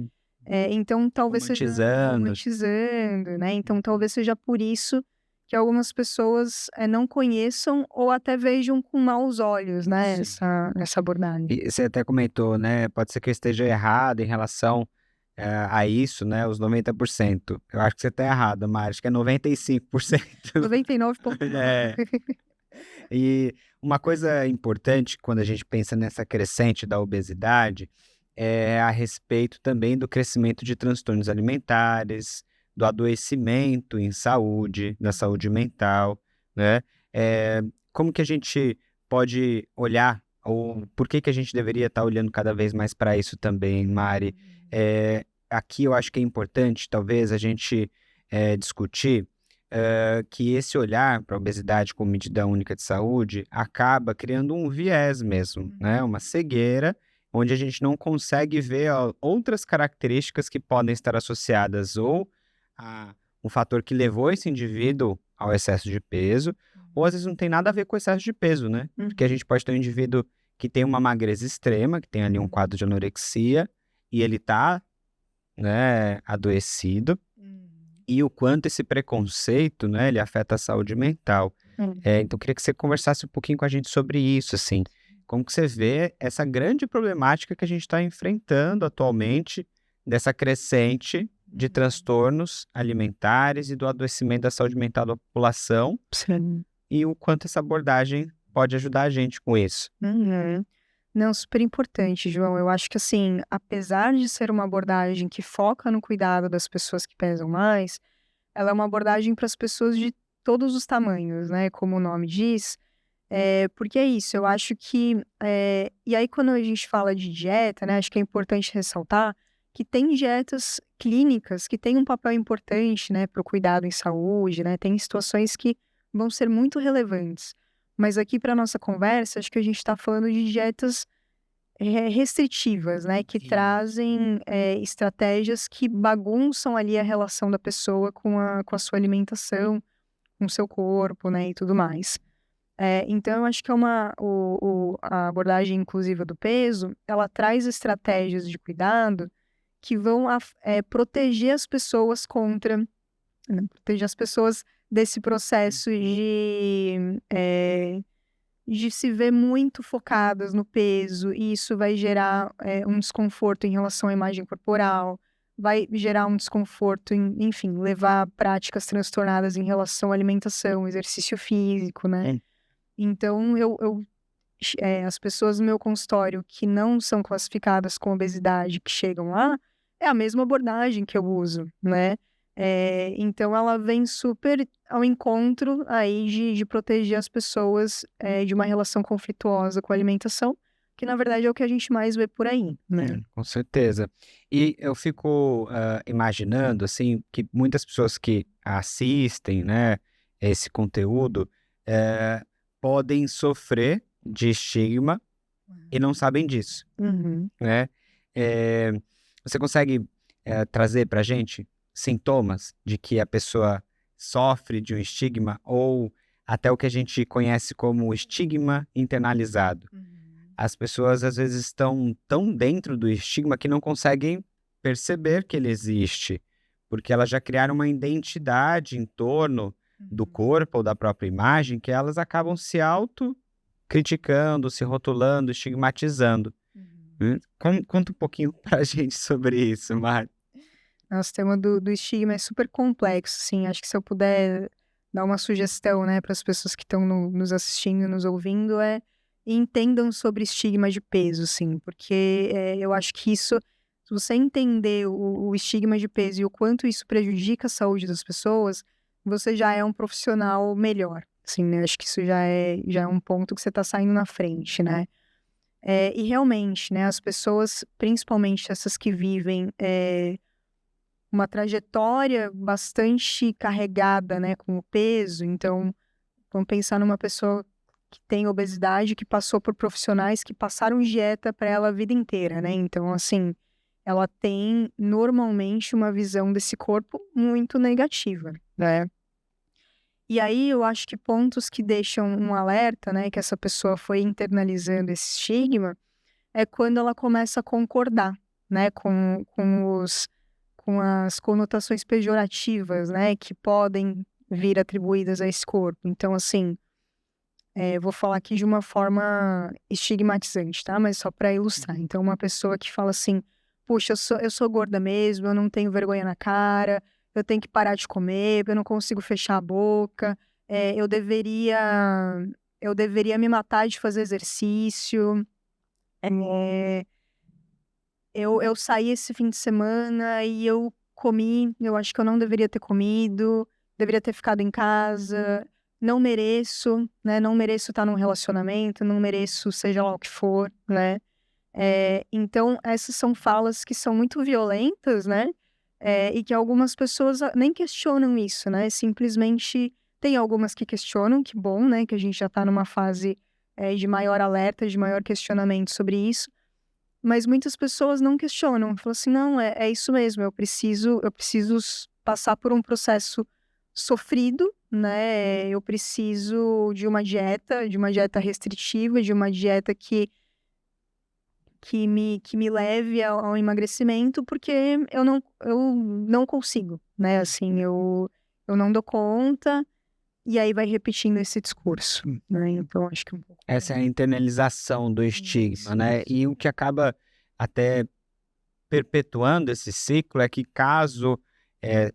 Então, talvez seja romantizando, né? Então, talvez seja por isso que algumas pessoas não conheçam ou até vejam com maus olhos, né, Sim. essa abordagem. E você até comentou, né, pode ser que eu esteja errado em relação, a isso, né, os 90%. Eu acho que você está errado, Mari, acho que é 95%. 99,9. É. E uma coisa importante quando a gente pensa nessa crescente da obesidade é a respeito também do crescimento de transtornos alimentares, do adoecimento em saúde, da saúde mental, né? Como que a gente pode olhar, ou por que que a gente deveria estar olhando cada vez mais para isso também, Mari? Aqui eu acho que é importante, talvez, a gente discutir que esse olhar para a obesidade como medida única de saúde acaba criando um viés mesmo, né? Uma cegueira, onde a gente não consegue ver outras características que podem estar associadas ou a um fator que levou esse indivíduo ao excesso de peso, ou às vezes não tem nada a ver com o excesso de peso, né? Porque a gente pode ter um indivíduo que tem uma magreza extrema, que tem ali um quadro de anorexia, e ele está, né, adoecido, e o quanto esse preconceito, né, ele afeta a saúde mental. Então, eu queria que você conversasse um pouquinho com a gente sobre isso, assim. Como que você vê essa grande problemática que a gente está enfrentando atualmente, dessa crescente de transtornos alimentares e do adoecimento da saúde mental da população, Sim. e o quanto essa abordagem pode ajudar a gente com isso. Uhum. Não, super importante, João. Eu acho que, assim, apesar de ser uma abordagem que foca no cuidado das pessoas que pesam mais, ela é uma abordagem para as pessoas de todos os tamanhos, né? Como o nome diz. Porque é isso, eu acho que. E aí, quando a gente fala de dieta, né? Acho que é importante ressaltar que tem dietas clínicas que têm um papel importante, né, para o cuidado em saúde, né? Tem situações que vão ser muito relevantes. Mas aqui, para nossa conversa, acho que a gente está falando de dietas restritivas, né, que Sim. trazem estratégias que bagunçam ali a relação da pessoa com a sua alimentação, com o seu corpo, né, e tudo mais. Então, eu acho que a abordagem inclusiva do peso, ela traz estratégias de cuidado que vão proteger as pessoas contra, né, proteger as pessoas desse processo de se ver muito focadas no peso, e isso vai gerar um desconforto em relação à imagem corporal, vai gerar um desconforto enfim, levar a práticas transtornadas em relação à alimentação, exercício físico, né? Então, as pessoas no meu consultório que não são classificadas com obesidade, que chegam lá, é a mesma abordagem que eu uso, né? Então, ela vem super ao encontro aí de proteger as pessoas de uma relação conflituosa com a alimentação, que na verdade é o que a gente mais vê por aí, né? Com certeza. E eu fico imaginando, assim, que muitas pessoas que assistem, né, esse conteúdo, eh, podem sofrer de estigma e não sabem disso, Uhum. né? Eh, Você consegue trazer para a gente sintomas de que a pessoa sofre de um estigma ou até o que a gente conhece como estigma internalizado? As pessoas às vezes estão tão dentro do estigma que não conseguem perceber que ele existe, porque elas já criaram uma identidade em torno do corpo ou da própria imagem que elas acabam se auto-criticando, se rotulando, estigmatizando. Conta um pouquinho pra gente sobre isso, Mar. Nossa, o tema do estigma é super complexo, assim. Acho que se eu puder dar uma sugestão, né, para as pessoas que estão nos assistindo, nos ouvindo, entendam sobre estigma de peso, sim, porque eu acho que isso, se você entender o estigma de peso e o quanto isso prejudica a saúde das pessoas, você já é um profissional melhor, assim, né? Acho que isso já é um ponto que você está saindo na frente, né? E realmente, né, as pessoas, principalmente essas que vivem uma trajetória bastante carregada, né, com o peso. Então, vamos pensar numa pessoa que tem obesidade, que passou por profissionais que passaram dieta para ela a vida inteira, né? Então, assim, ela tem normalmente uma visão desse corpo muito negativa, né? E aí eu acho que pontos que deixam um alerta, né, que essa pessoa foi internalizando esse estigma, é quando ela começa a concordar, né, com as conotações pejorativas, né, que podem vir atribuídas a esse corpo. Então, assim, vou falar aqui de uma forma estigmatizante, tá? Mas só para ilustrar. Então, uma pessoa que fala assim, puxa, eu sou gorda mesmo, eu não tenho vergonha na cara, eu tenho que parar de comer, eu não consigo fechar a boca, eu deveria me matar de fazer exercício, eu saí esse fim de semana e eu comi, eu acho que eu não deveria ter comido, deveria ter ficado em casa, não mereço, né? Não mereço estar num relacionamento, não mereço seja lá o que for, né? Então, essas são falas que são muito violentas, né? E que algumas pessoas nem questionam isso, né? Simplesmente tem algumas que questionam, que bom, né? Que a gente já está numa fase de maior alerta, de maior questionamento sobre isso. Mas muitas pessoas não questionam, falam assim, não, é isso mesmo, eu preciso passar por um processo sofrido, né? Eu preciso de uma dieta restritiva, de uma dieta que me leve ao emagrecimento, porque eu não consigo, né? Assim, eu não dou conta, e aí vai repetindo esse discurso, né? Então, acho que é um pouco... Essa é a internalização do estigma, né? E o que acaba até perpetuando esse ciclo é que caso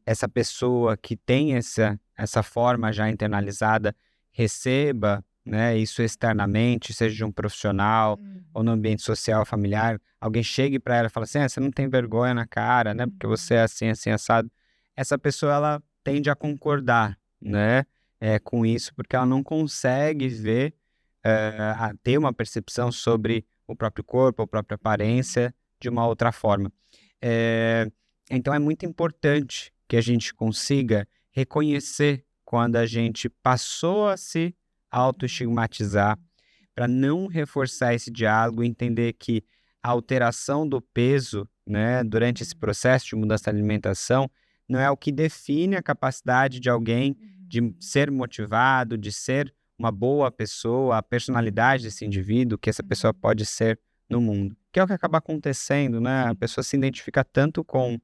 essa pessoa que tem essa forma já internalizada receba, né, isso externamente, seja de um profissional ou no ambiente social, familiar, alguém chegue para ela e fala assim, você não tem vergonha na cara, né, porque você é assim, assim, assado. Essa pessoa, ela tende a concordar, né, com isso, porque ela não consegue ver, a ter uma percepção sobre o próprio corpo, a própria aparência, de uma outra forma. Então é muito importante que a gente consiga reconhecer quando a gente passou a se autoestigmatizar, para não reforçar esse diálogo e entender que a alteração do peso, né, durante esse processo de mudança da alimentação não é o que define a capacidade de alguém de ser motivado, de ser uma boa pessoa, a personalidade desse indivíduo que essa pessoa pode ser no mundo. Que é o que acaba acontecendo, né? A pessoa se identifica tanto com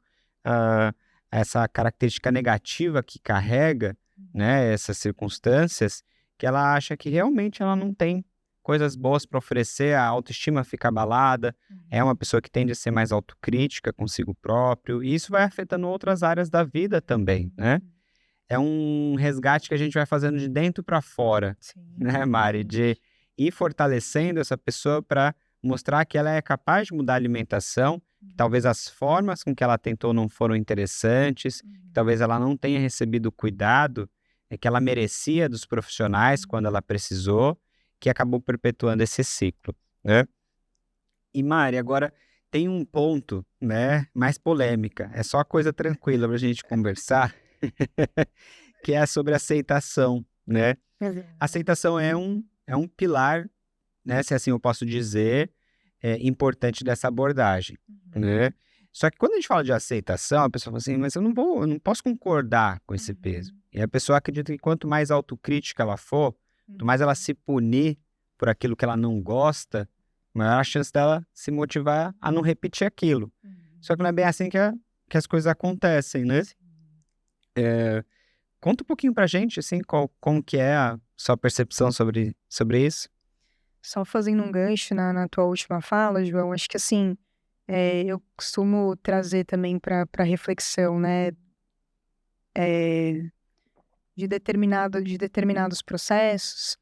essa característica negativa que carrega, né, essas circunstâncias, que ela acha que realmente ela não tem coisas boas para oferecer, a autoestima fica abalada, é uma pessoa que tende a ser mais autocrítica consigo próprio, e isso vai afetando outras áreas da vida também, né? É um resgate que a gente vai fazendo de dentro para fora, né, Mari? De ir fortalecendo essa pessoa para mostrar que ela é capaz de mudar a alimentação, que talvez as formas com que ela tentou não foram interessantes, que talvez ela não tenha recebido o cuidado que ela merecia dos profissionais quando ela precisou, que acabou perpetuando esse ciclo, né? E Mari, agora tem um ponto, né, mais polêmica, é só coisa tranquila para a gente conversar, que é sobre aceitação, né? Aceitação é um pilar, né, se assim eu posso dizer, importante dessa abordagem, né? Só que quando a gente fala de aceitação, a pessoa fala assim, mas eu não posso concordar com esse peso. E a pessoa acredita que quanto mais autocrítica ela for, quanto mais ela se punir por aquilo que ela não gosta, maior a chance dela se motivar a não repetir aquilo. Só que não é bem assim que as coisas acontecem, né? Conta um pouquinho pra gente, assim, como que é a sua percepção sobre isso? Só fazendo um gancho na tua última fala, João, acho que assim, eu costumo trazer também para reflexão, né, de determinados processos,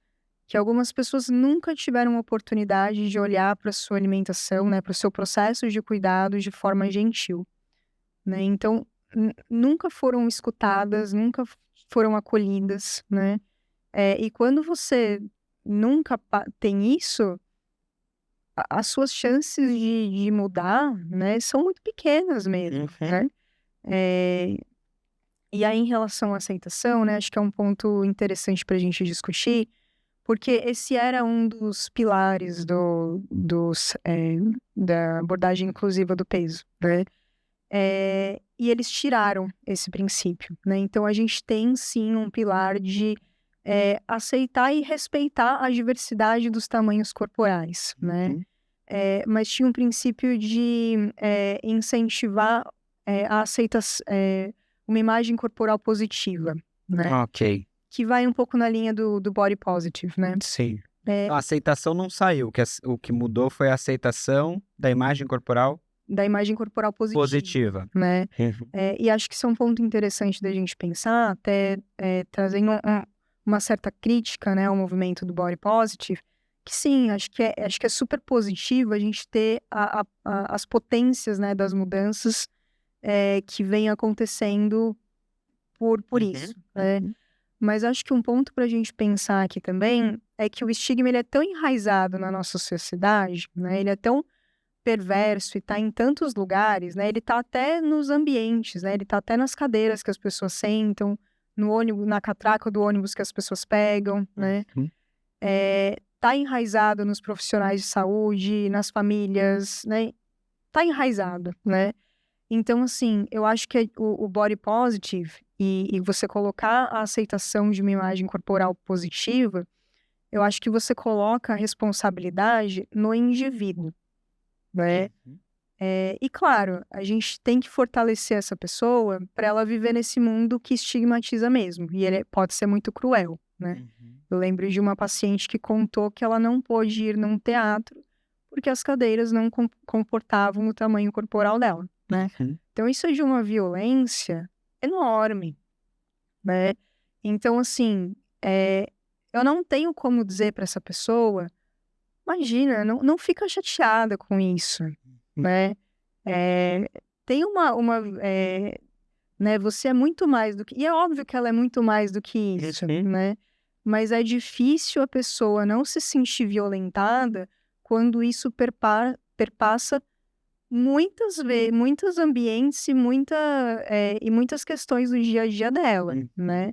que algumas pessoas nunca tiveram oportunidade de olhar para sua alimentação, né, para o seu processo de cuidado de forma gentil, né? Então, nunca foram escutadas, nunca foram acolhidas, né? E quando você nunca tem isso, as suas chances de mudar, né, são muito pequenas mesmo, né? E aí, em relação à aceitação, né, acho que é um ponto interessante para a gente discutir, porque esse era um dos pilares da abordagem inclusiva do peso, né? E eles tiraram esse princípio, né? Então, a gente tem, sim, um pilar de aceitar e respeitar a diversidade dos tamanhos corporais, né? Mas tinha um princípio de incentivar a aceitação, uma imagem corporal positiva, né? Ok, Que vai um pouco na linha do body positive, né? sim. É, A aceitação não saiu, o que mudou foi a aceitação da imagem corporal da imagem corporal positiva, positiva. né? Uhum. E acho que isso é um ponto interessante da gente pensar, até trazendo uma certa crítica, né, ao movimento do body positive, que sim, acho que é super positivo a gente ter as potências, né, das mudanças que vem acontecendo por isso, né? Mas acho que um ponto para a gente pensar aqui também é que o estigma ele é tão enraizado na nossa sociedade, né? Ele é tão perverso e está em tantos lugares, né? Ele está até nos ambientes, né? Ele está até nas cadeiras que as pessoas sentam, no ônibus, na catraca do ônibus que as pessoas pegam, né? Uhum. Tá enraizado nos profissionais de saúde, nas famílias, né? Tá enraizado, né? Então, assim, eu acho que o body positive e você colocar a aceitação de uma imagem corporal positiva, eu acho que você coloca a responsabilidade no indivíduo, né? E claro, a gente tem que fortalecer essa pessoa para ela viver nesse mundo que estigmatiza mesmo. E ele pode ser muito cruel, né? Uhum. Eu lembro de uma paciente que contou que ela não pôde ir num teatro porque as cadeiras não comportavam o tamanho corporal dela, né? Uhum. Então isso é de uma violência enorme, né? Então, assim, eu não tenho como dizer para essa pessoa, imagina, não fica chateada com isso, né? É, tem né, você é muito mais do que... E é óbvio que ela é muito mais do que isso, Uhum. né? Mas é difícil a pessoa não se sentir violentada quando isso perpassa muitos ambientes e muitas questões do dia a dia dela, né?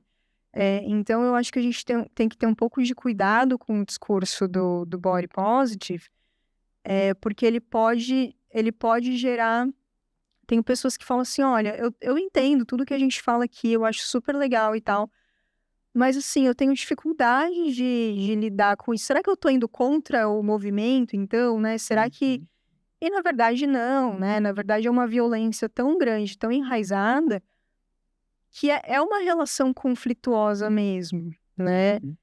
Então, eu acho que a gente tem que ter um pouco de cuidado com o discurso do body positive, porque ele pode gerar... Tem pessoas que falam assim, olha, eu entendo tudo que a gente fala aqui, eu acho super legal e tal, mas assim, eu tenho dificuldade de lidar com isso. Será que eu tô indo contra o movimento, então, né? Será que... E na verdade não, né? Na verdade é uma violência tão grande, tão enraizada, que é uma relação conflituosa mesmo, né? Uhum.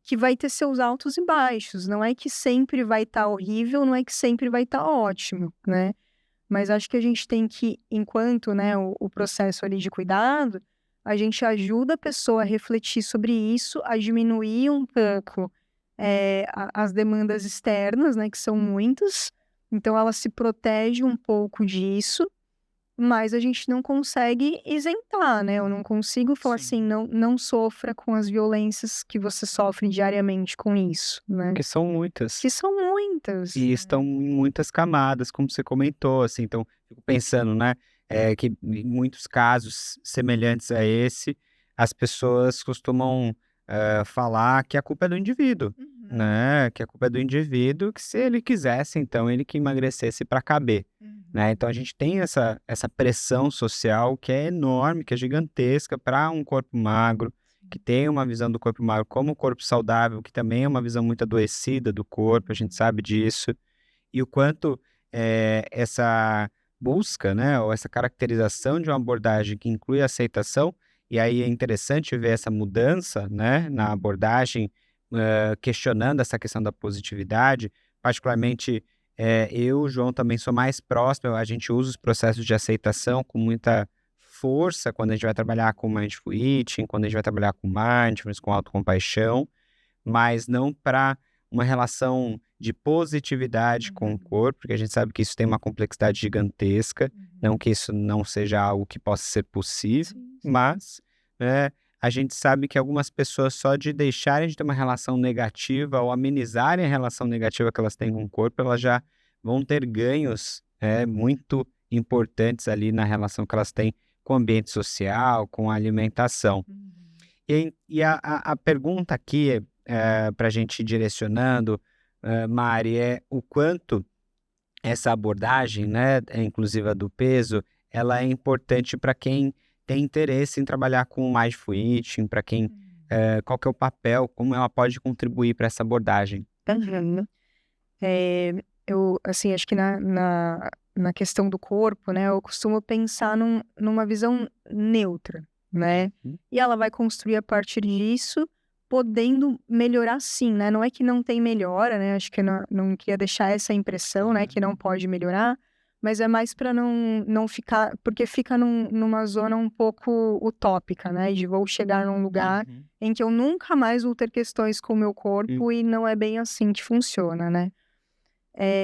Que vai ter seus altos e baixos. Não é que sempre vai estar horrível, não é que sempre vai estar ótimo, né? Mas acho que a gente tem que, enquanto, né, o processo ali de cuidado, a gente ajuda a pessoa a refletir sobre isso, a diminuir um pouco as demandas externas, né, que são muitas. Então, ela se protege um pouco disso, mas a gente não consegue isentar, né? Eu não consigo falar Sim. assim, não sofra com as violências que você sofre diariamente com isso, né? Porque são muitas. Que são muitas. E estão em muitas camadas, como você comentou, assim, então, fico pensando, né, que em muitos casos semelhantes a esse, as pessoas costumam, falar que a culpa é do indivíduo, Uhum, né, que a culpa é do indivíduo, que se ele quisesse, então, ele que emagrecesse para caber, né. Então a gente tem essa pressão social que é enorme, que é gigantesca para um corpo magro, que tem uma visão do corpo magro como um corpo saudável, que também é uma visão muito adoecida do corpo, a gente sabe disso. E o quanto essa busca, né, ou essa caracterização de uma abordagem que inclui a aceitação, e aí é interessante ver essa mudança, né, na abordagem, questionando essa questão da positividade, particularmente eu, o João, também sou mais próximo, a gente usa os processos de aceitação com muita força quando a gente vai trabalhar com mindful eating, quando a gente vai trabalhar com mindfulness, com autocompaixão, mas não para uma relação de positividade com o corpo, porque a gente sabe que isso tem uma complexidade gigantesca, não que isso não seja algo que possa ser possível, sim. mas, né, a gente sabe que algumas pessoas só de deixarem de ter uma relação negativa ou amenizarem a relação negativa que elas têm com o corpo, elas já vão ter ganhos, muito importantes ali na relação que elas têm com o ambiente social, com a alimentação. E a pergunta aqui, para a gente ir direcionando, Mari, é o quanto essa abordagem, né, inclusive a do peso, ela é importante para quem tem interesse em trabalhar com mindful eating, para quem, qual que é o papel, como ela pode contribuir para essa abordagem. Uhum. Eu, assim, acho que na questão do corpo, né, eu costumo pensar numa visão neutra, né? E ela vai construir a partir disso, podendo melhorar sim, né? Não é que não tem melhora, né? Acho que eu não queria deixar essa impressão, né? Que não pode melhorar, mas é mais para não ficar, porque fica numa zona um pouco utópica, né? De vou chegar num lugar em que eu nunca mais vou ter questões com o meu corpo e não é bem assim que funciona, né?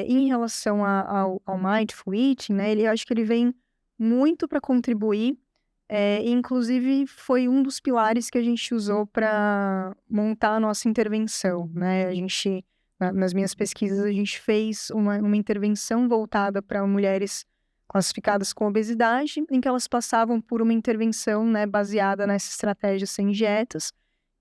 Em relação ao Mindful Eating, né? Eu acho que ele vem muito para contribuir. Inclusive, foi um dos pilares que a gente usou para montar a nossa intervenção, né? A gente, nas minhas pesquisas, a gente fez uma intervenção voltada para mulheres classificadas com obesidade, em que elas passavam por uma intervenção, né, baseada nessa estratégia sem dietas,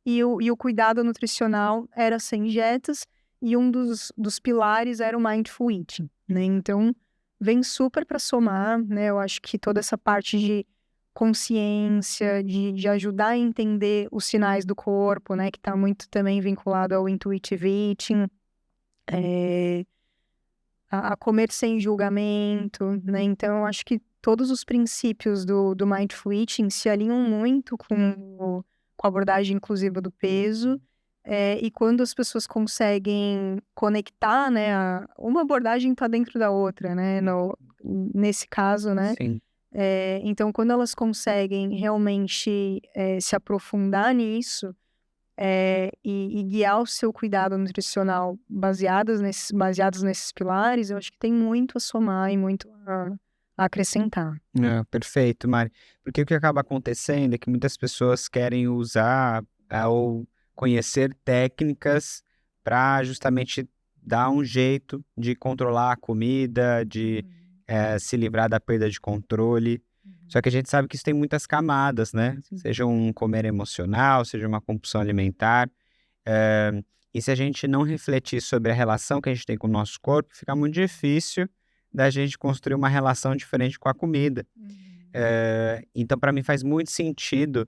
e o cuidado nutricional era sem dietas, e um dos pilares era o Mindful Eating, né? Então, vem super para somar, né? Eu acho que toda essa parte de consciência, de ajudar a entender os sinais do corpo, né? Que está muito também vinculado ao Intuitive Eating, a comer sem julgamento, né? Então, eu acho que todos os princípios do Mindful Eating se alinham muito com a abordagem inclusiva do peso, e quando as pessoas conseguem conectar, né? Uma abordagem está dentro da outra, né? Nesse caso, né? Sim. Então, quando elas conseguem realmente se aprofundar nisso e guiar o seu cuidado nutricional baseados nesses pilares, eu acho que tem muito a somar e muito a acrescentar. Perfeito, Mari. Porque o que acaba acontecendo é que muitas pessoas querem usar ou conhecer técnicas para justamente dar um jeito de controlar a comida, de se livrar da perda de controle. Só que a gente sabe que isso tem muitas camadas, né? Seja um comer emocional, seja uma compulsão alimentar. E se a gente não refletir sobre a relação que a gente tem com o nosso corpo, fica muito difícil da gente construir uma relação diferente com a comida. Então, para mim, faz muito sentido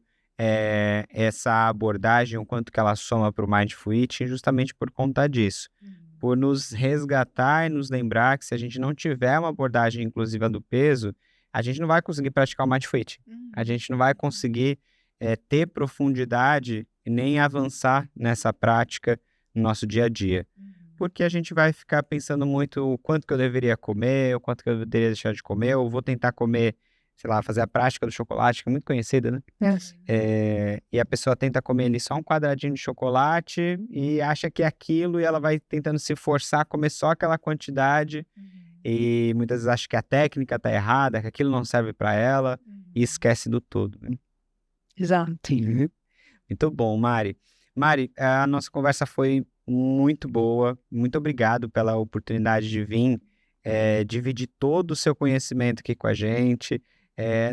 essa abordagem, o quanto que ela soma para o Mindful Eating, justamente por conta disso. Por nos resgatar e nos lembrar que se a gente não tiver uma abordagem inclusiva do peso, a gente não vai conseguir praticar o Mindful Eating. A gente não vai conseguir ter profundidade e nem avançar nessa prática no nosso dia a dia. Porque a gente vai ficar pensando muito o quanto que eu deveria comer, o quanto que eu deveria deixar de comer, ou vou tentar comer, sei lá, fazer a prática do chocolate, que é muito conhecida, né? E a pessoa tenta comer ali só um quadradinho de chocolate e acha que é aquilo, e ela vai tentando se forçar a comer só aquela quantidade, e muitas vezes acha que a técnica tá errada, que aquilo não serve para ela, e esquece do todo, né? Exato. Muito bom, Mari. Mari, a nossa conversa foi muito boa. Muito obrigado pela oportunidade de vir dividir todo o seu conhecimento aqui com a gente.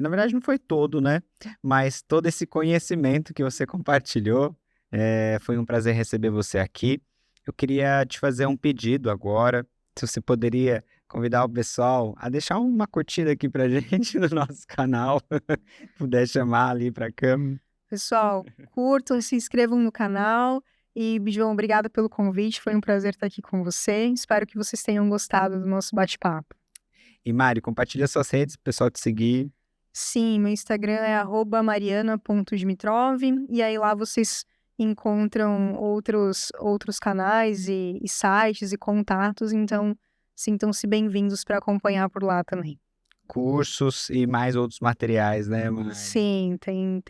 Na verdade, não foi todo, né? Mas todo esse conhecimento que você compartilhou. Foi um prazer receber você aqui. Eu queria te fazer um pedido agora. Se você poderia convidar o pessoal a deixar uma curtida aqui pra gente no nosso canal. Puder chamar ali pra câmera. Pessoal, curtam, se inscrevam no canal. E, João, obrigada pelo convite. Foi um prazer estar aqui com você. Espero que vocês tenham gostado do nosso bate-papo. E, Mari, compartilha suas redes, pro pessoal te seguir. Sim, meu Instagram é @mariana.dimitrov. E aí lá vocês encontram outros canais e sites e contatos. Então, sintam-se bem-vindos para acompanhar por lá também. Cursos e mais outros materiais, né, Mari? Sim, tem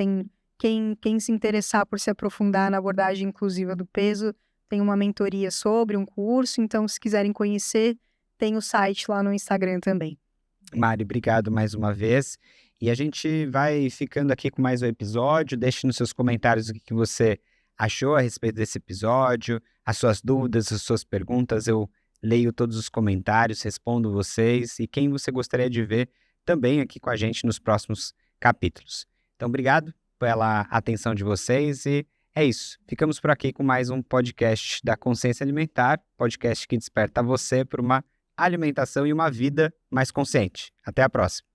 quem se interessar por se aprofundar na abordagem inclusiva do peso, tem uma mentoria sobre um curso, então se quiserem conhecer, tem o site lá no Instagram também. Mari, obrigado mais uma vez. E a gente vai ficando aqui com mais um episódio. Deixe nos seus comentários o que você achou a respeito desse episódio, as suas dúvidas, as suas perguntas. Eu leio todos os comentários, respondo vocês e quem você gostaria de ver também aqui com a gente nos próximos capítulos. Então, obrigado pela atenção de vocês e é isso. Ficamos por aqui com mais um podcast da Consciência Alimentar, podcast que desperta você para uma alimentação e uma vida mais consciente. Até a próxima.